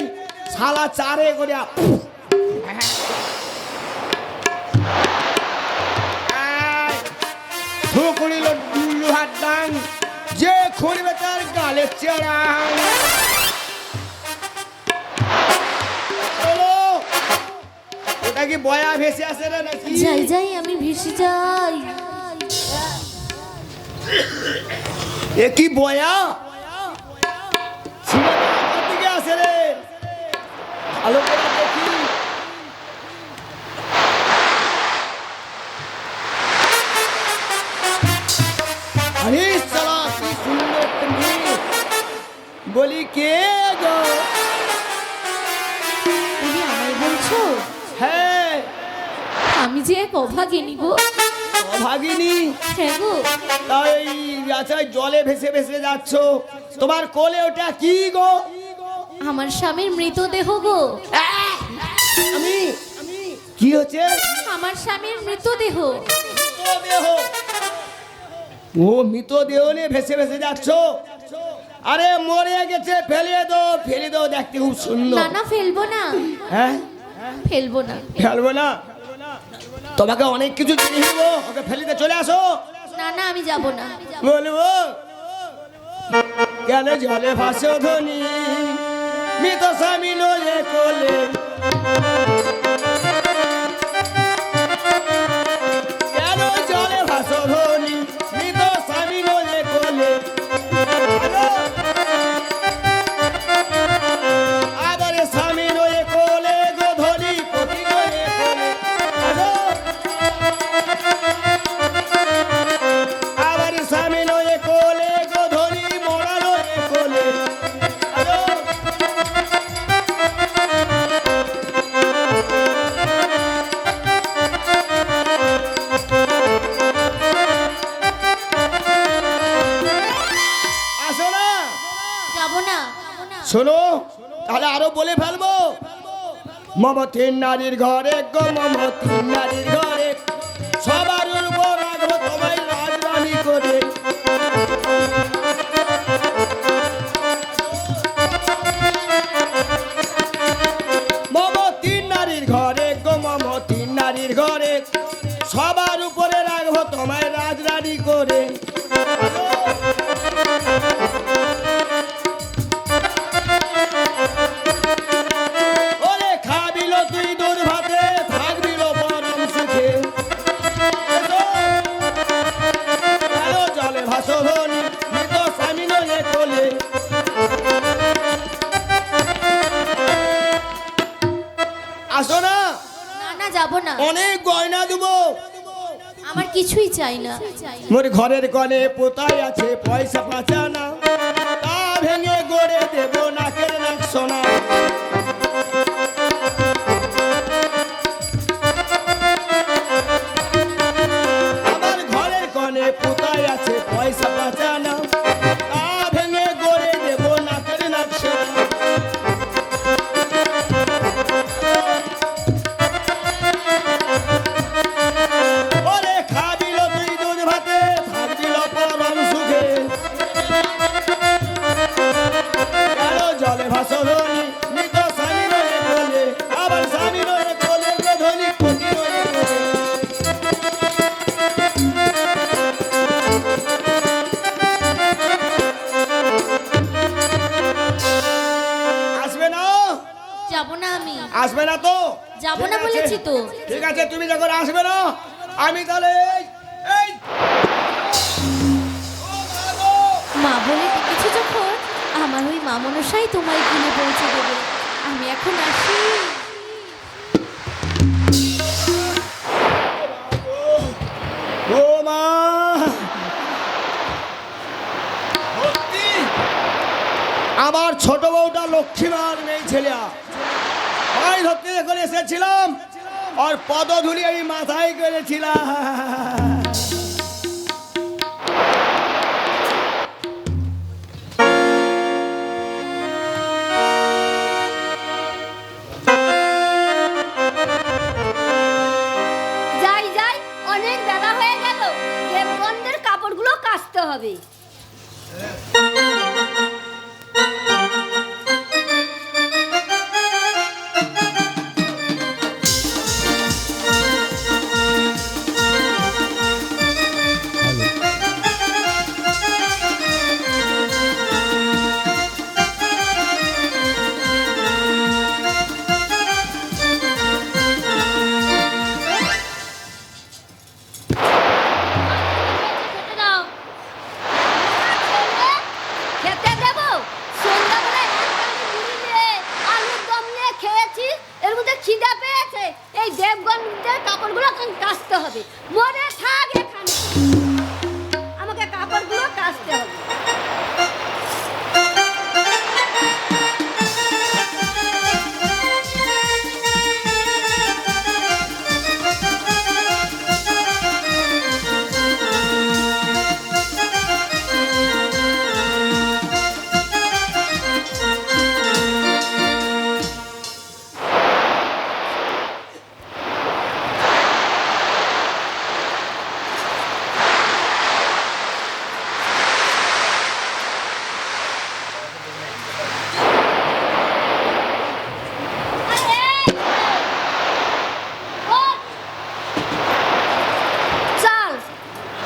শালা চারে করে থুকুড়ি লোহার ডাং, যে খুঁড়বে তার গালে চেড়াং। চলো, ওটা কি বয়া ভেসে আসে রে নাকি? যাই যাই, আমি ভেসে যাই। এ কি বয়া? সিনেমার দিকে আসে রে, ভালো করে দেখি। আরে সালা, কি সুন্দর একটা মেয়ে। বলি কে গো? তুমি আমায় বলছো? হ্যাঁ, আমি যে এক অভাগিনী গো। অভাগিনী? হ্যাঁ গো। তাই আচ্ছা, জলে ভেসে ভেসে যাচ্ছ, তোমার কোলে ওটা কি গো? আমার স্বামীর মৃতদেহ গো। আমি কি হচ্ছে? আমার স্বামীর মৃতদেহ। মৃতদেহ? ও মৃতদেহ নিয়ে ভেসে ভেসে যাচ্ছ? আরে মরে গেছে, ফেলে দাও, ফেলে দাও, দেখতে খুব সুন্দর। না না, ফেলবো না। হ্যাঁ, ফেলবো না। ফেলবো না? তোমাকে অনেক কিছু জিনিস দেবো, ওকে ফেলিতে চলে আসো। না না, আমি যাব না। বলবো কেন জলে ভাসো ধনী, মৃত স্বামী নয়ে কোলে। কেন জলে ভাসো ধনী, মৃত স্বামী নয়ে কোলে। আবার স্বামী নয়ে কোলে গো ধনী, পতি নয়ে কোলে। আবার স্বামী নয়ে কোলে গো ধনী, মোড়া নয়ে কোলে। আসো না? যাব না। শোনো, তাহলে আরো বলে ফেলবো। মমতির নারীর ঘরে গো, মমতির নারীর ঘরে, সবার উপর রাখবো তোমায় রাজরানী করে। মমতির নারীর ঘরে গো, মমতির নারীর ঘরে, সবার উপরে রাখবো তোমায় রাজরানী করে। ওরে খাবিল তুই দূর ভাতে, থাকবিল পরম সুখে। কালো জলে ভাসো ধনী, মৃত স্বামী নয়ে কোলে। আসো না? না না, যাব না। অনেক গয়না দেবো। আমার কিছুই চাই না। মোর ঘরের কনে পোতাই আছে পয়সা পাচা না, তা ভেঙে গড়ে দেবো নাকের নাক সোনা। আসবে না তো? যাবো না ঠিক আছে। বলেছি তো। ঠিক আছে, তুমি যখন আসবে না আমি তাহলে এই মা বলে ডেকেছো যখন, আমার ওই মা মনসাই তোমায় কিনে পৌঁছে দেবে। আমি এখন আসি। ও মা, সত্যি আমার ছোট বউটা লক্ষ্মীমার মেয়ে ছেলে, ভাই ধরতে যখন এসেছিলাম আর পদধূলি আমি মাথায় করেছিলাম। যাই যাই, অনেক বেলা হয়ে গেল, দেবগণদের কাপড়গুলো কাচতে হবে। খেতে দাও। খেতে দেবো? সন্ধ্যাবেলায় এক কাঁদি মুড়ি দিয়ে আলুর দম নিয়ে খেয়েছি, এর মধ্যে খিদে পেয়েছে। এই দেবগণদের কাপড়গুলো এখন কাচতে হবে। মনে থাক এখানে, আমাকে কাপড়গুলো কাচতে হবে। চল,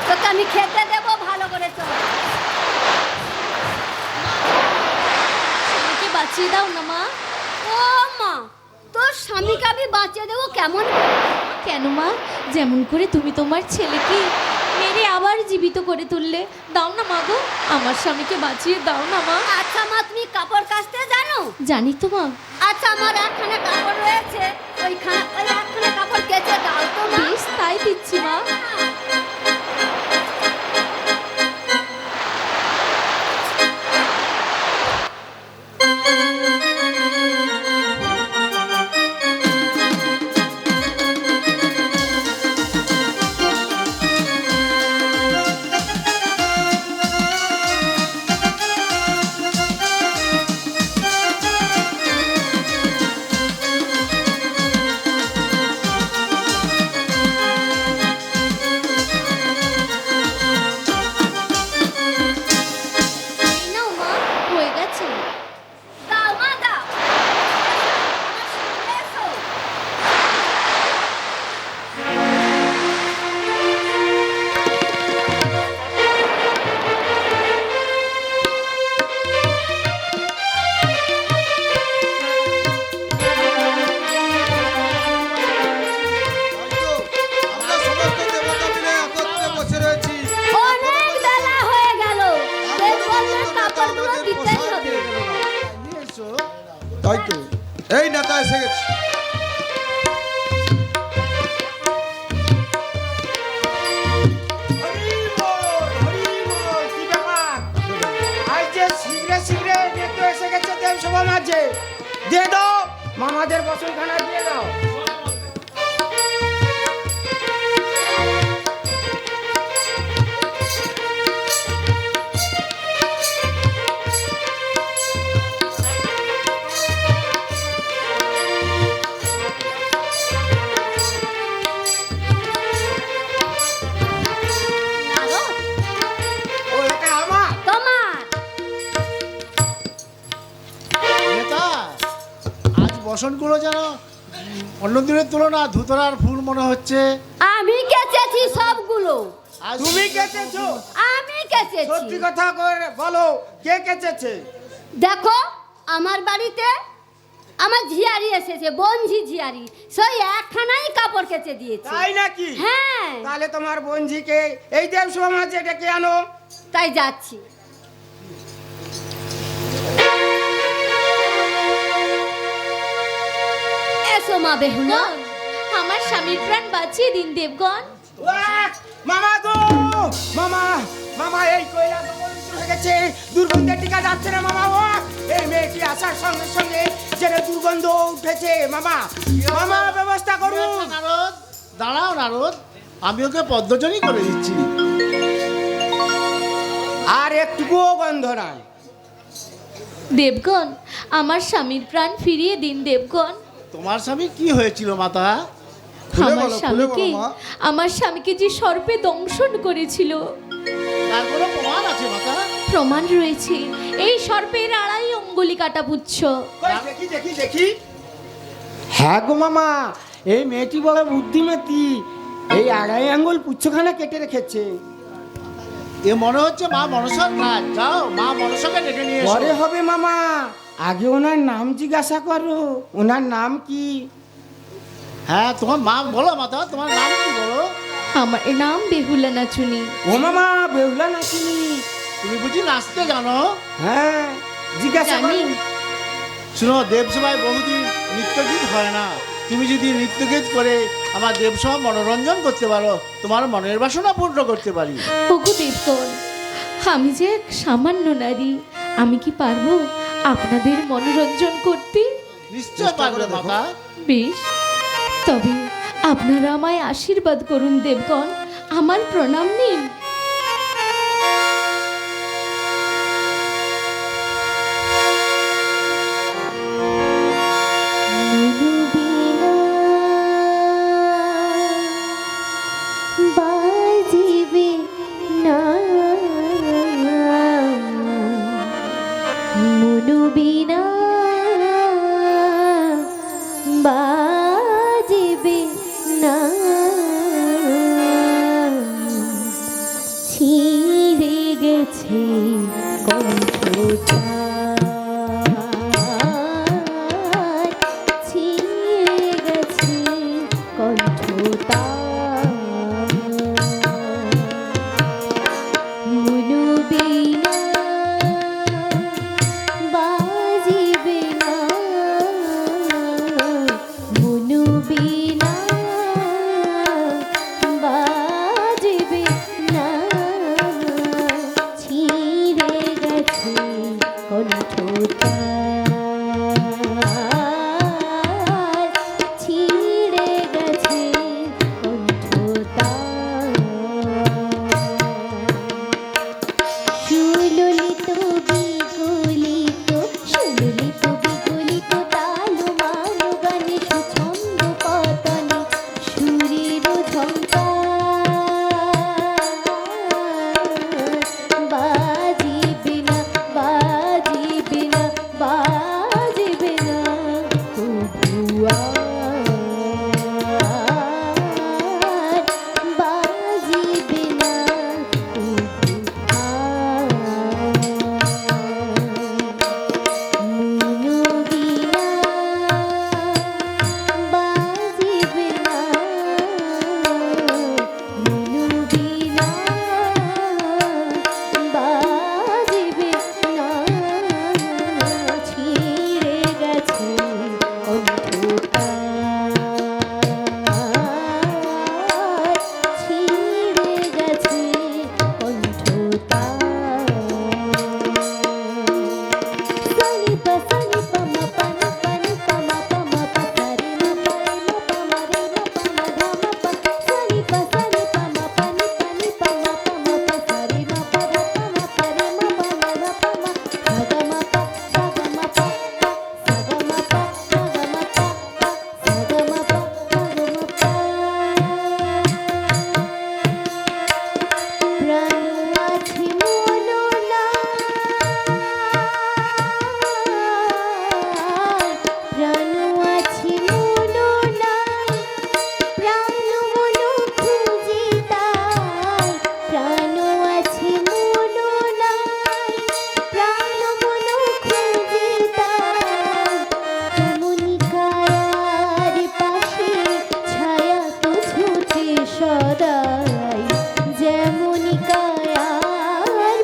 তোকে আমি খেতে দেবো, ভালো করে চল। আমাকে বাঁচিয়ে দাও না মা। ও মা, তোর স্বামীকে আমি বাঁচিয়ে দেবো কেমন? কেন মা? যেমন করে তুমি তোমার ছেলেকে মেরে আবার জীবিত করে তুললে, দাও না মা গো, আমার স্বামীকে বাঁচিয়ে দাও না মা। আচ্ছা মা, তুমি কাপড় কাচতে জানো? জানি তো মা। আচ্ছা, আমার একখানা কাপড় রয়েছে, ওই একখানা কাপড় কেচে দাও তো মা। বেশ, তাই দিচ্ছি মা। এই নাও মা, হয়ে গেছে। দাও মা, দাও। এসো। আমরা সমস্ত দেবতা মিলে একত্রে বসে রয়েছি। অনেক বেলা হয়ে গেল, দেবগণদের কাপড়গুলো দিতেই হবে। তাই তো, এই নেতা এসে গেছে। কি ব্যাপার? আজ যে শীঘ্রে শীঘ্রে নেতা এসে গেছে দেবসভা মাঝে, দিয়ে দাও মামাদের বসনখানা দিয়ে দাও। নাও, ও, এটা আমার। তোমার। নেতা, আজ বসনগুলো যেন অন্য দিনের তুলনা ধুতরার ফুল মনে হচ্ছে। আমি কেচেছি সবগুলো। আজ তুমি কেচেছো? আমি কেচেছি। সত্যি কথা করে বলো, কে কেচেছে? দেখো, আমার বাড়িতে আমার ঝিয়ারি এসেছে, বঞ্ঝি ঝিয়ারি, সেই একখানাই কাপড় কেচে দিয়েছে। তাই নাকি? হ্যাঁ, তাহলে তোমার বঞ্জিকে এই দেব সমাজে ডেকে আনো। তাই যাচ্ছি। এসো মা বেহুলা, আমার স্বামীর প্রাণ বাঁচিয়ে দিন দেবগণ। ওয়াক! মামা গো, মামা মামা, এই কয়লা তো পবিত্র হয়ে গেছে, দুর্গন্ধের টিকা যাচ্ছে না মামা। ও এই মেয়েটি আসার সঙ্গে সঙ্গে যে দুর্গন্ধ উঠেছে মামা, মামা ব্যবস্থা করুন। নারদ, দাঁড়াও নারদ, আমি ওকে পদ্মজনী করে দিচ্ছি। আর একটুকুও গন্ধ নাই। দেবগণ, আমার স্বামীর প্রাণ ফিরিয়ে দিন দেবগণ। তোমার স্বামী কি হয়েছিল মাতা? আমার স্বামীকে যে সর্পে দংশন করেছিল, তার কোনো প্রমাণ আছে মাতা? প্রমাণ রয়েছে। এই সর্পের আড়াই অঙ্গুলি কাটা পুচ্ছ। কই দেখি দেখি দেখি। হ্যাঁ গো মামা, এই মেয়েটি বড় বুদ্ধিমতী, এই আড়াই আঙ্গুল পুচ্ছখানা কেটে রেখেছে। এ মনে হচ্ছে মা মনসার কাজ। যাও মা মনসাকে ডেকে নিয়ে এসো। পরে হবে মামা, আগে ওনার নাম জিজ্ঞাসা করো। ওনার নাম কি? হ্যাঁ, তোমার নাম বলো মাতা, তোমার নাম কি বলো? আমার নাম বেহুলা নাচুনি। ও মামা, বেহুলা নাচিনি? তুমি বুঝি নাচতে জানো? হ্যাঁ, জিজ্ঞাসা জানি। করো। শুনো, দেবসভায় বহুদিন নৃত্যগীত হয় না। তুমি যদি নৃত্যগীত করে আমার দেবসভা মনোরঞ্জন করতে পারো, তোমার মনের বাসনা পূর্ণ করতে পারি। ওগো দেবগণ, আমি যে এক সামান্য নারী, আমি কি পারবো আপনাদের মনোরঞ্জন করতে? নিশ্চয় পারবে মাতা। বেশ, তবে আপনারা আমায় আশীর্বাদ করুন দেবগণ, আমার প্রণাম নিন। বাজিবে না মনু বিনা, বাজিবে না, ছিঁড়ে গেছে কণ্ঠটা, ছিঁড়ে গেছে কণ্ঠটা। মনু বিনা বাজিবে না, মনু বিনা বাজিবে না, ছিঁড়ে গেছে কণ্ঠটা, ছিঁড়ে গেছে কণ্ঠটা। সুললিত বিগলিত, সুললিত বিগলিত তালু মালু গানে সুছন্দ পতনে সুরের ঝঙ্কার, বাজিবে না, বাজিবে না,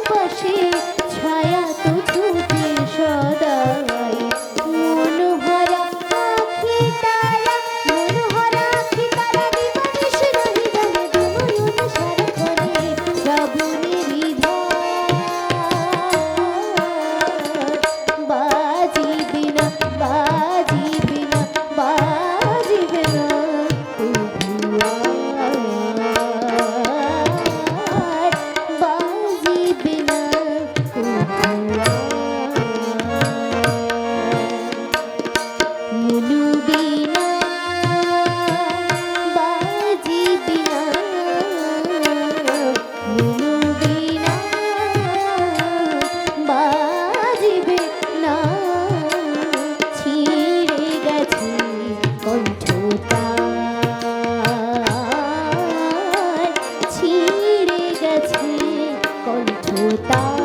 পাশে ছায়া তো ঝুঁকে সদাই মনোহরা আখি তারা মনোহরা আখি তারা দিবানিশ রহি জানে দুনয়ন সারাক্ষণে শ্রাবণেরই ধার বাজিবে না বাজিবে না বাজিবে না বাজিবে না মুলু বিনা বাজিবে না মুলু বিনা বাজিবে না ছিঁড়ে গেছে কণ্ঠতার ছিঁড়ে গেছে কণ্ঠতার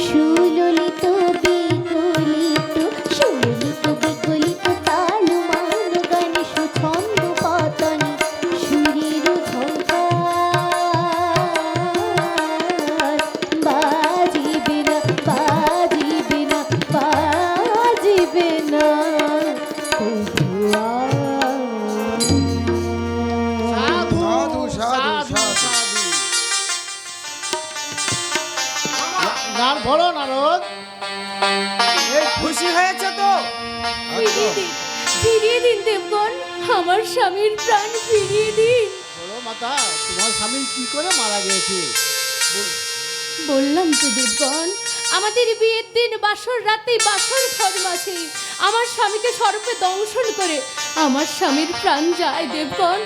সুললিত বিকলিত সুললিত বিকলিত তাল মান গানে সুছন্দ পতনে সুরের ঝঙ্কার বাজিবে না বাজিবে না বাজিবে না সাধু সাধু সাধু গান বলো নারদ। এই খুশি হয়েছে তো? ফিরিয়ে দিন দেবগণ, আমার স্বামীর প্রাণ ফিরিয়ে দিন। বলো মাতা, তোমার স্বামী কি করে মারা গিয়েছে? বললাম তো দেবগণ, আমাদের বিয়ের দিন বাসর রাতে বাসর ঘর মাঝে আমার স্বামীকে সর্পে দংশন করে আমার স্বামীর প্রাণ যায় দেবগণ।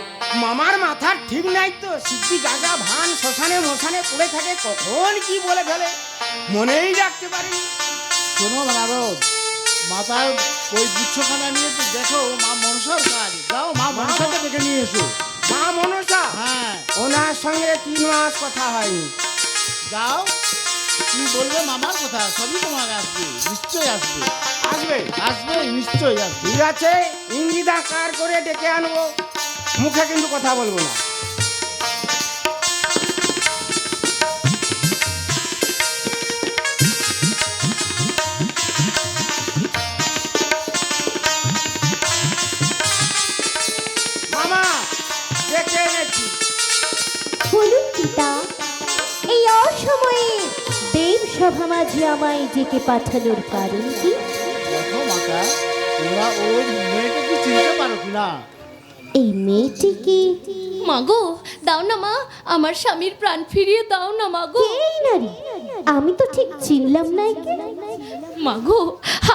মামার মাথার ঠিক নাই তো, সিদ্ধি গাঁজা ভান শ্মশানে মশানে পড়ে থাকে, কখন কি বলে ফেলে মনেই রাখতে পারিনি। শোনো নারদ, মাতার ওই গুচ্ছখানা নিয়ে তো দেখো মা মনসার কাজ। যাও মা মনসাকে ডেকে নিয়ে এসো। মা মনসা, হ্যাঁ ওনার সঙ্গে 3 মাস কথা হয়নি। যাও, তুমি বলবে মামার কথা, সবই তোমার আসবে, নিশ্চয়ই আসবে। আসবে? আসবে, নিশ্চয়ই আসবে। ঠিক আছে, ইঙ্গিত আকার করে ডেকে আনবো, মুখে কিন্তু কথা বলবো না। মামা, ডেকে এনেছি। বলুন পিতা, এই অসময়ে দেব সভা মাঝে আমায় ডেকে পাঠানোর কারণ কি? দেখো মাতা, তোমরা ওই মেয়েকে কি চিনতে পারো কিনা? এই মেয়েটি কি? মাগো, দাও না মা, আমার স্বামীর প্রাণ ফিরিয়ে দাও না মাগো। এই নারী, আমি তো ঠিক চিনলাম না একে। মাগো,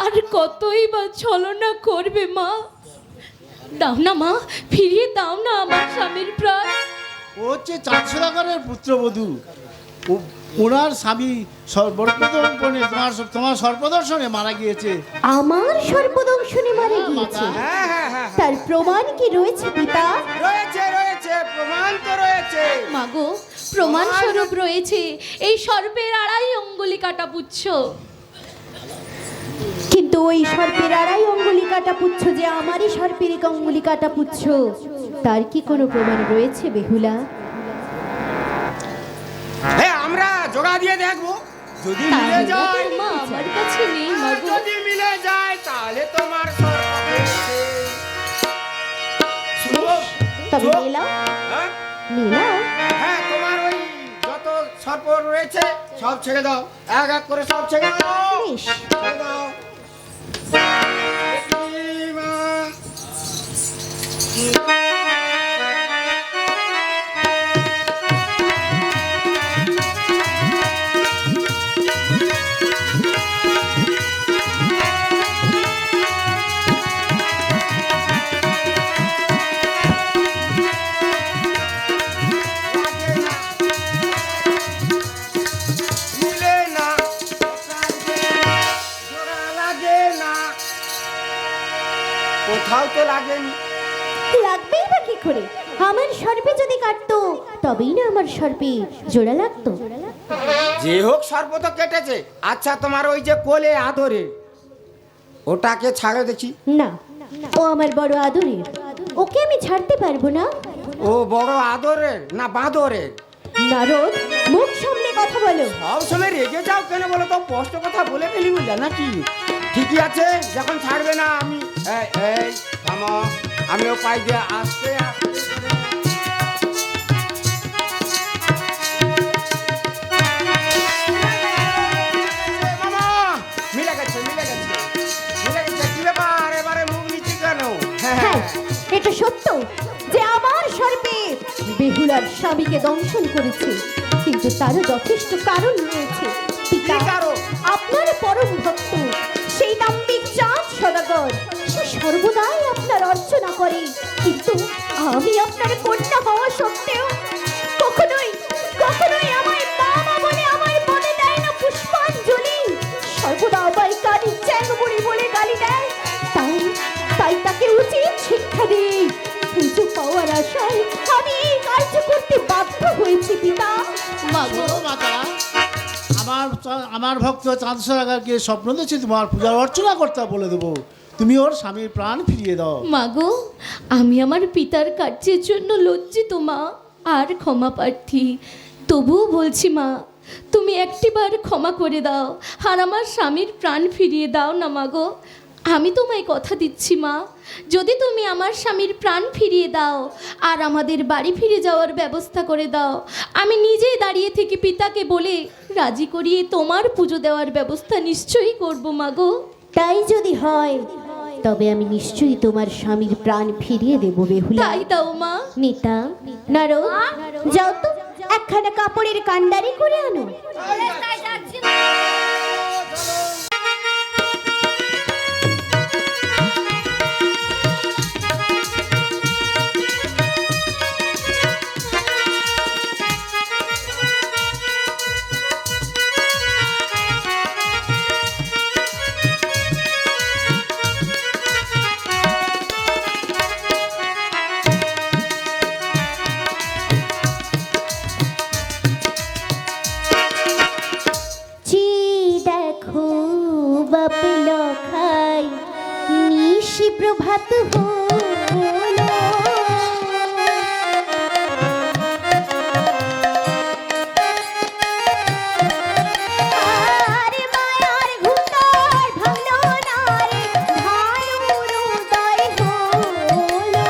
আর কতই বা ছলনা করবে মা? দাও না মা, ফিরিয়ে দাও না আমার স্বামীর প্রাণ। ও হচ্ছে চাঁদসুদাগরের পুত্রবধূ। ওনার স্বামী সর্বপ্রদর্শনে তোমার সর্বদর্শনে মারা গিয়েছে। আমার সর্বদংশনে মারা গিয়েছে? হ্যাঁ হ্যাঁ হ্যাঁ, তার প্রমাণ কি রয়েছে পিতা? রয়েছে রয়েছে, প্রমাণ তো রয়েছে। মাগো, প্রমাণ স্বরূপ রয়েছে এই সর্পের 2.5 অঙ্গুলি কাটা পুচ্ছ। কিন্তু ওই সর্পের 2.5 অঙ্গুলি কাটা পুচ্ছ যে আমারই সর্পের 1 অঙ্গুলি কাটা পুচ্ছ, তার কি কোনো প্রমাণ রয়েছে বেহুলা? হ্যাঁ, আমরা জোড়া দিয়ে দেখবো, যদি মিলে যায়। মা, আমার কাছে নেই আর মাগো। যদি মিলে যায় তাহলে তোমার সর্প পেয়েছে। শুনো, তবে চোখ- নিলাম হ্যাঁ? নিলাম। হ্যাঁ, তোমার ওই যত সর্প রয়েছে সব ছেড়ে দাও, এক এক করে সব ছেড়ে দাও, বেশ, ছেড়ে দাও। মিলে না, জোড়া লাগে না, কোথাও তো লাগেনি। লাগবেই বা কি করে? আমার সর্পে যদি কাটতো তবেই না আমার সর্পে জোড়া লাগতো। যে হোক সর্প তো কেটেছে। আচ্ছা, তোমার ওই যে কোলে আদরে, ওটাকে ছাড়ো দেখি। না, ও আমার বড় আদরের, ওকে আমি ছাড়তে পারবো না। ও বড় আদরের না বাঁদরের? নারদ, মুখ সামনে কথা বলো। সব সময় রেগে যাও কেন বলো তো? স্পষ্ট কথা বলে ফেলি বুঝলে নাকি? ঠিকই আছে, যখন ছাড়বে না আমি এই থামো, আমিও পাই দিয়ে আস্তে আস্তে করে। মামা, মিলে গেছে মিলে গেছে মিলে গেছে। কি ব্যাপার, এবারে মুখ নিচে কেন? হ্যাঁ, এটা সত্য যে আমার সর্পে বেহুলার স্বামীকে দংশন করেছে, কিন্তু তারও যথেষ্ট কারণ রয়েছে। পিতা, কি কারণ? আপনার পরম ভক্ত সেই দাম্ভিক চাঁদ সদাগর, সে সর্বদাই আপনার অর্চনা করে, কিন্তু আমি আপনার কন্যা হওয়া সত্ত্বেও কখনোই কখনোই আমায় বাবা বলে আমার বলে দেয় না পুষ্পাঞ্জলি, সর্বদা আমায় কালি চ্যাংমুড়ি বলে গালি দেয়। তাই তাই তাকে উচিত শিক্ষা দিই। পুজো পাওয়ার আশায় আমি এই কার্য করতে বাধ্য হয়েছি পিতা। মাগো, ও মাতা, আমার ভক্ত চাঁদ সদাগরকে স্বপ্ন দিয়েছি তোমার পূজার অর্চনা করতে বলে দেবো, তুমি ওর স্বামীর প্রাণ ফিরিয়ে দাও। মাগো, আমি আমার পিতার কার্যের জন্য লজ্জিত মা, আর ক্ষমা প্রার্থী। তবুও বলছি মা, তুমি একটিবার ক্ষমা করে দাও, আর আমার স্বামীর প্রাণ ফিরিয়ে দাও না মাগো। আমি তোমায় কথা দিচ্ছি মা, যদি তুমি আমার স্বামীর প্রাণ ফিরিয়ে দাও আর আমাদের বাড়ি ফিরে যাওয়ার ব্যবস্থা করে দাও, আমি নিজেই দাঁড়িয়ে থেকে পিতাকে বলে রাজি করিয়ে তোমার পুজো দেওয়ার ব্যবস্থা নিশ্চয়ই করবো মাগো। তাই যদি হয় তবে আমি নিশ্চয়ই তোমার স্বামীর প্রাণ ফিরিয়ে দেব বেহুলা। তাই দাও মা। নিতা, নারদ, যাও তো একখানা কাপড়ের কান্ডারি করে আনো। জি দেখো বাপল খাই নিশি প্রভাত হলো, আরে মায়ার ঘুমটার ভাঙলো না রে, ভানুর উদয় হলো।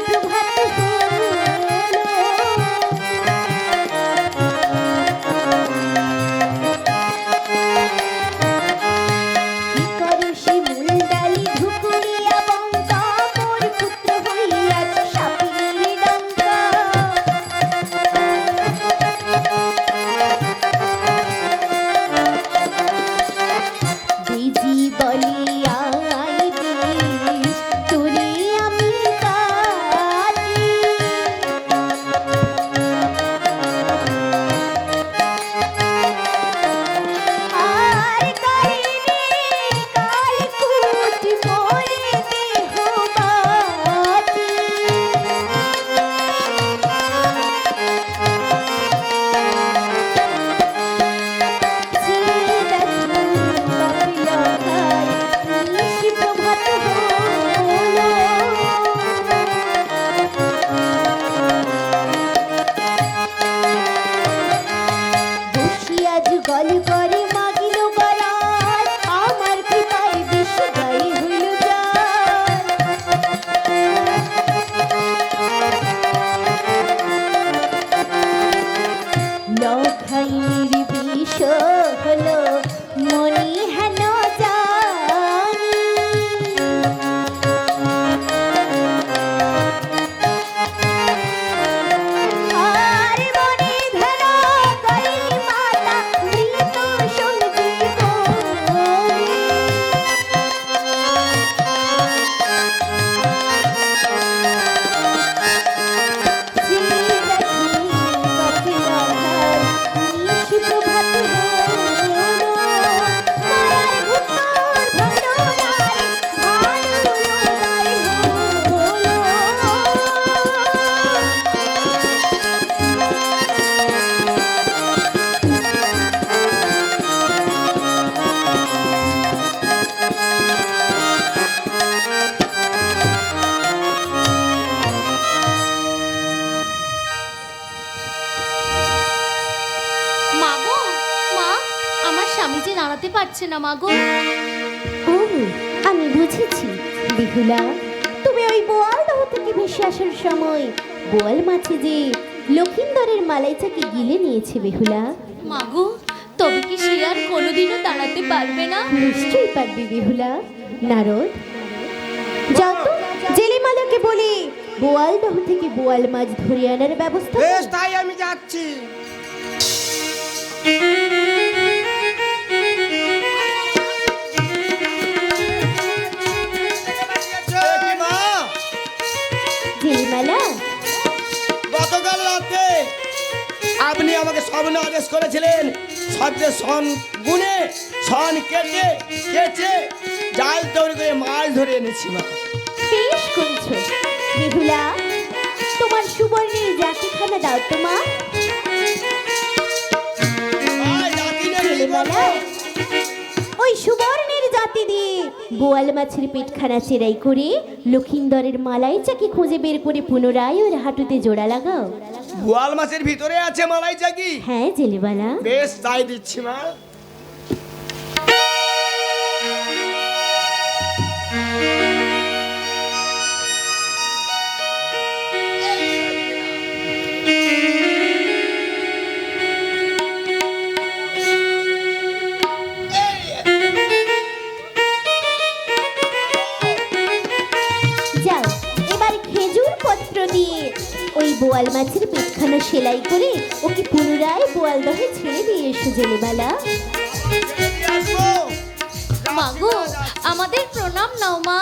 প্রভাত যে দাঁড়াতে পারছে না মা গো। ও আমি বুঝেছি বেহুলা, তুমি ওই বোয়ালদহ থেকে ভেসে আসার সময় বোয়াল মাছে যে লক্ষিন্দরের মালাইটাকে গিলে নিয়েছে বেহুলা। মা গো, তবে কি সে আর কোনোদিনও দাঁড়াতে পারবে না? নিশ্চয়ই পারবে বেহুলা। নারদ, যাও তো জেলেমালাকে বলে বোয়ালদহ থেকে বোয়াল মাছ ধরে আনার ব্যবস্থা করো। বেশ, তাই আমি যাচ্ছি। মা, জেলেমালা, গতকাল রাতে আপনি আমাকে স্বপ্ন আদেশ করেছিলেন সবচে সন গুনে সন কেটে কেটে জাল তৈরি করে মাছ ধরে এনেছি মা। বেশ করেছো বেহুলা। তোমার সুবর্ণের জাতিখানা দাও তো মা। আয়, জাতি নেই, জেলেমালা, ওই সুবর্ণের জাতি দিয়ে বোয়াল মাছের পেটখানা চেরাই করে লক্ষিন্দরের মালাইচাকে খুঁজে বের করে পুনরায় ওর হাঁটুতে জোড়া লাগাও। বোয়াল মাছের ভিতরে আছে মালাই চাকি। হ্যাঁ জেলেমালা। বেশ, তাই দিচ্ছি মা। যাও এবার খেজুর পত্র দিয়ে ওই বোয়াল মাছের পেটখানা সেলাই করে ওকে পুনরায় বোয়ালদহে ছেড়ে দিয়ে এসো জেলেমালা। মা গো, আমাদের প্রণাম নাও মা।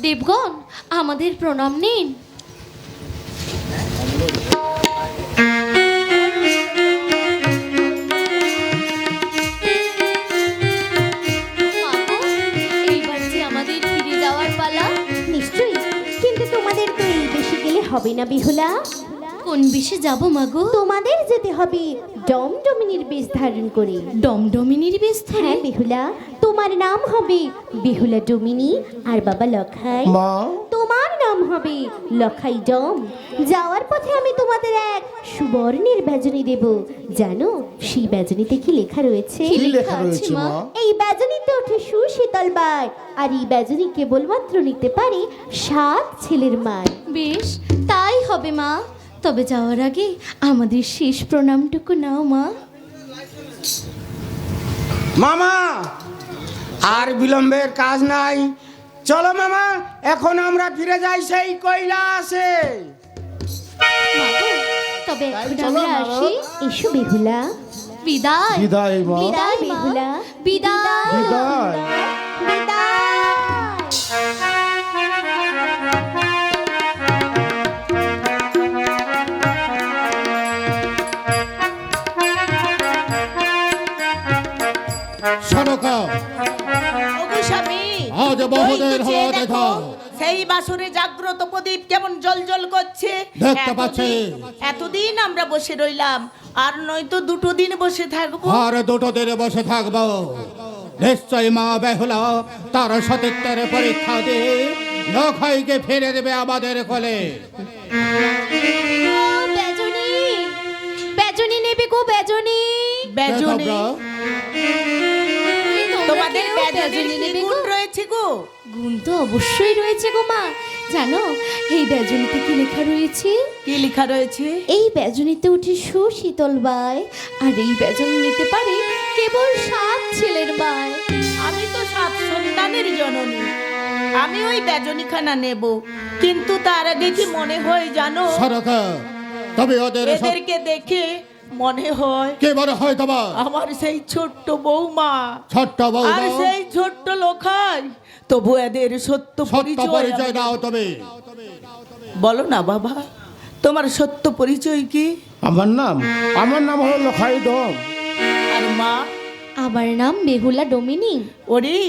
দেবগণ, আমাদের প্রণাম নিন। মা গো, এইবার যে আমাদের ফিরে যাওয়ার পালা। নিশ্চয়ই, কিন্তু তোমাদের তো এই বেশি গেলে হবে না বেহুলা। কোন বেশে যাব মা গো? তোমাদের যেতে হবে ডমডমিনীর বেশ ধারণ করে। ডমডমিনীর বেশ ধরে? হ্যাঁ বেহুলা, তোমার নাম হবে বেহুলা ডমিনী, আর বাবা লখাই মা, তোমার নাম হবে লখাই ডম। যাওয়ার পথে আমি তোমাদের এক সুবর্ণের বেজনী দেব। জানো সেই বেজনীতে কি লেখা রয়েছে? কি কি লেখা লেখা আছে রয়েছে মা? মা? এই বেজনীতে ওঠে সুশীতল বার, আর এই বেজনী কেবলমাত্র নিতে পারে 7 ছেলের মান। বেশ, তাই হবে মা। তবে যাওয়ার আগে আমাদের শেষ প্রণামটুকু নাও মা। মামা, আর বিলম্বের কাজ নাই, চলো মামা, এখন আমরা ফিরে যাই সেই কৈলাসে। মা গো, তবে এখন চলো আমরা মা। আসি। এসো বেহুলা। বিদায়। বিদায় মা। বিদায় মা। বেহুলা। বিদায়। বিদায়। সনকা, ওগো স্বামী, আজ বহুদের ওই তো যে হলো দেখো, দেখা। সেই বাসরে জাগ্রত প্রদীপ কেমন জ্বল করছে। দেখতে পাচ্ছি। এতদিন আমরা বসে রইলাম, আর নয়তো 2 দিন বসে থাকবো। আর 2 দিনে বসে থাকবো। নিশ্চয় মা বেহুলা তার সতীত্বের পরীক্ষা দিয়ে লখাইকে ফিরে দেবে আমাদের কোলে। বেজনী, বেজনী নেবে গো, বেজনী। বেজনী, তোমাদের কেউ বেজনী নেবে গুণ গো? রয়েছে গো। গুণ তো অবশ্যই রয়েছে গো মা। জানো এই বেজনীতে কি লেখা রয়েছে? কি লেখা রয়েছে? এই বেজনীতে উঠে সুশীতল বাই, আর এই বেজন নিতে পারে কেবল 7 ছেলের মায়। আমি তো 7 সন্তানের জননী, আমি ওই বেজনীখানা নেব, কিন্তু তার আগে কি মনে হয় জানো, সনকা, তবে ওদের এদেরকে দেখে মনে হয় কে বড় হয় তোমার আমার সেই ছোট্ট বৌমা ছোট্ট আর বৌমা। সেই ছোট্ট লোখাই। তবু এদের সত্য সত্য পরিচয় পরিচয় দাও তুমি। বলো না বাবা, তোমার সত্য পরিচয় কি? আমার নাম হলো লখাই ডম। আর মা? আমার নাম বেহুলা ডমিনী। ওরে,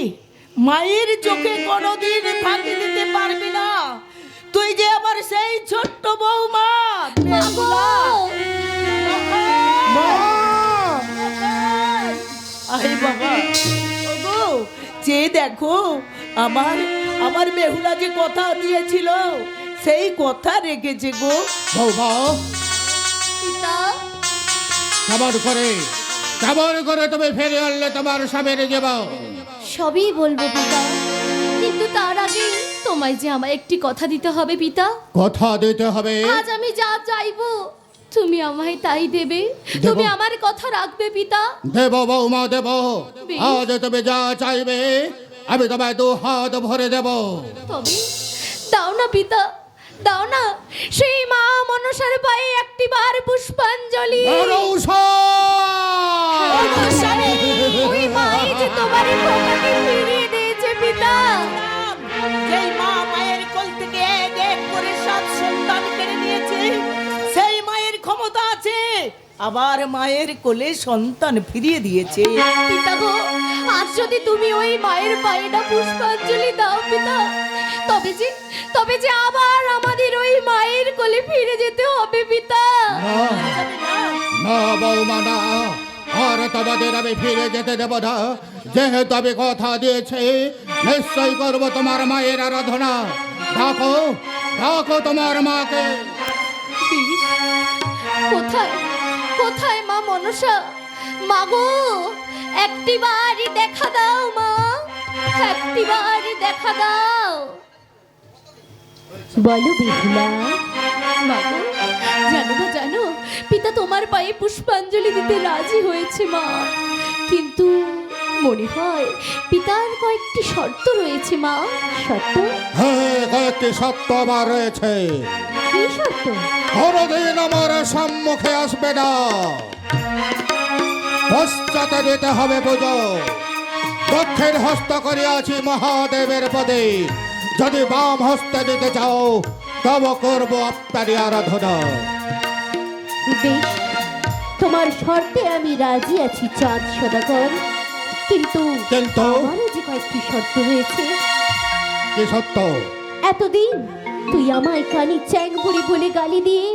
মায়ের চোখে কোনোদিন ফাঁকি দিতে পারবি না, তুই যে আমার সেই ছোট্ট বৌমা বেহুলা। আরে বাবা, ওগো, যে দেখো আমার আমার বেহুলা যে কথা দিয়েছিল সেই কথা রেখেছে গো। বৌমা পিতা, কেমন করে কেমন করে তুমি ফিরে আনলে তোমার স্বামীর জীবন? সবই বলবো পিতা, কিন্তু তার আগে তোমায় যে আমায় একটি কথা দিতে হবে পিতা। কথা দিতে হবে? আজ আমি যা চাইবো তুমি আমায় তাই দেবে, দেব। তুমি আমার কথা রাখবে পিতা। দেব বৌমা দেব, বেশ। আজ তুমি যা চাইবে আমি তোমায় 2 হাত ভরে দেব। তবে দাও না পিতা, দাও না সেই মা মনসার পায়ে একটিবার পুষ্পাঞ্জলি। মনসা! ওই মাই যে তোমার খোকাকে ফিরিয়ে দিয়েছে পিতা। যেই মা মায়ের কোল থেকে এক এক করে 7 সন্তান কেড়ে নিয়েছে, সেই মায়ের ক্ষমতা আছে আবার মায়ের কোলে সন্তান ফিরিয়ে দিয়েছে। পিতা গো, আজ যদি তুমি ওই মায়ের পায়ে না পুষ্পাঞ্জলি দাও পিতা, তবে যে আবার আমাদের ওই মায়ের কোলে ফিরে যেতে হবে পিতা। না বৌমা না, আর তোমাদের আমি ফিরে যেতে দেব না। যেহেতু আমি কথা দিয়েছি নিশ্চয় করবো তোমার মায়ের আরাধনা। ডাকো ডাকো তোমার মাকে। বেশ, কোথায় কোথায় মা মনসা? মা গো, একটিবারই দেখা দাও মা, একটিবারই দেখা দাও। বলো বেহুলা। মা গো, জানো পিতা তোমার পায়ে পুষ্পাঞ্জলি দিতে রাজি হয়েছে মা, কিন্তু মনে হয় পিতার কয়েকটি শর্ত রয়েছে মা। শর্ত? হ্যাঁ, কয়েকটি সত্য আমার রয়েছে। কি শর্ত? কোনদিন আমার সম্মুখে আসবে না, পশ্চাতে দিতে হবে পুজো। দক্ষিণ হস্ত করিয়াছি মহাদেবের পদে, যদি বাম হস্তে দিতে চাও তবে করবো আপনারই আরাধনা। বেশ, তোমার শর্তে আমি রাজি আছি চাঁদ সদাগর, কিন্তু কিন্তু? আমারও যে কয়েকটি শর্ত রয়েছে। কি সত্য? এতদিন তুই আমায় কানে চ্যাং বুড়ি বলে গালি দিয়ে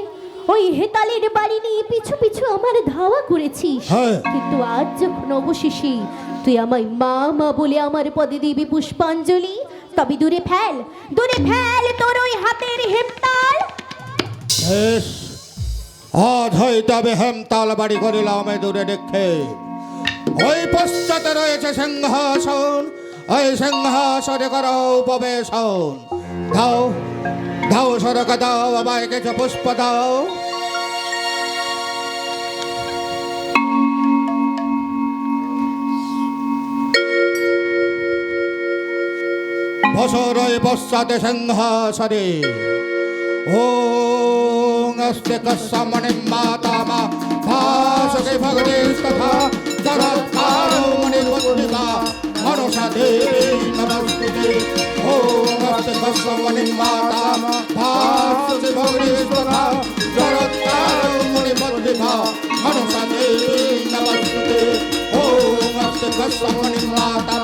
ওই হেতালের বাড়ি নিয়ে পিছু পিছু আমার ধাওয়া করেছিস, হ্যাঁ। কিন্তু আজ যখন অবশেষে তুই আমায় মা মা বলে আমার পদে দিবি পুষ্পাঞ্জলি, তবে দূরে ফেল তোর ওই হাতের হেমতাল। বেশ, আজ হয়তো আমি হেমতাল বাড়ি করিলাম দূরে দেখে। ওই পশ্চাতে রয়েছে সিংহাসন, ওই সিংহাসনে করো উপবেশন। দাও দাও সরকা দাও, আমায় কিছু পুষ্প দাও। বছর ওই পশ্চাতে সিংহাসনে। ওং অস্তে কসমণিম মাতামা ভাসকে ভগদেস্তথা চরৎকারো মণিবুদ্ধিমা মনসা দেবী নমস্তুতে। ওং অস্তে কসমণিম মাতামা ভাসকে ভগদেস্তথা চরৎকারো মণিবুদ্ধিমা মনসা দেবী নমস্তুতে। ওং অস্তে কসমণিম মাতামা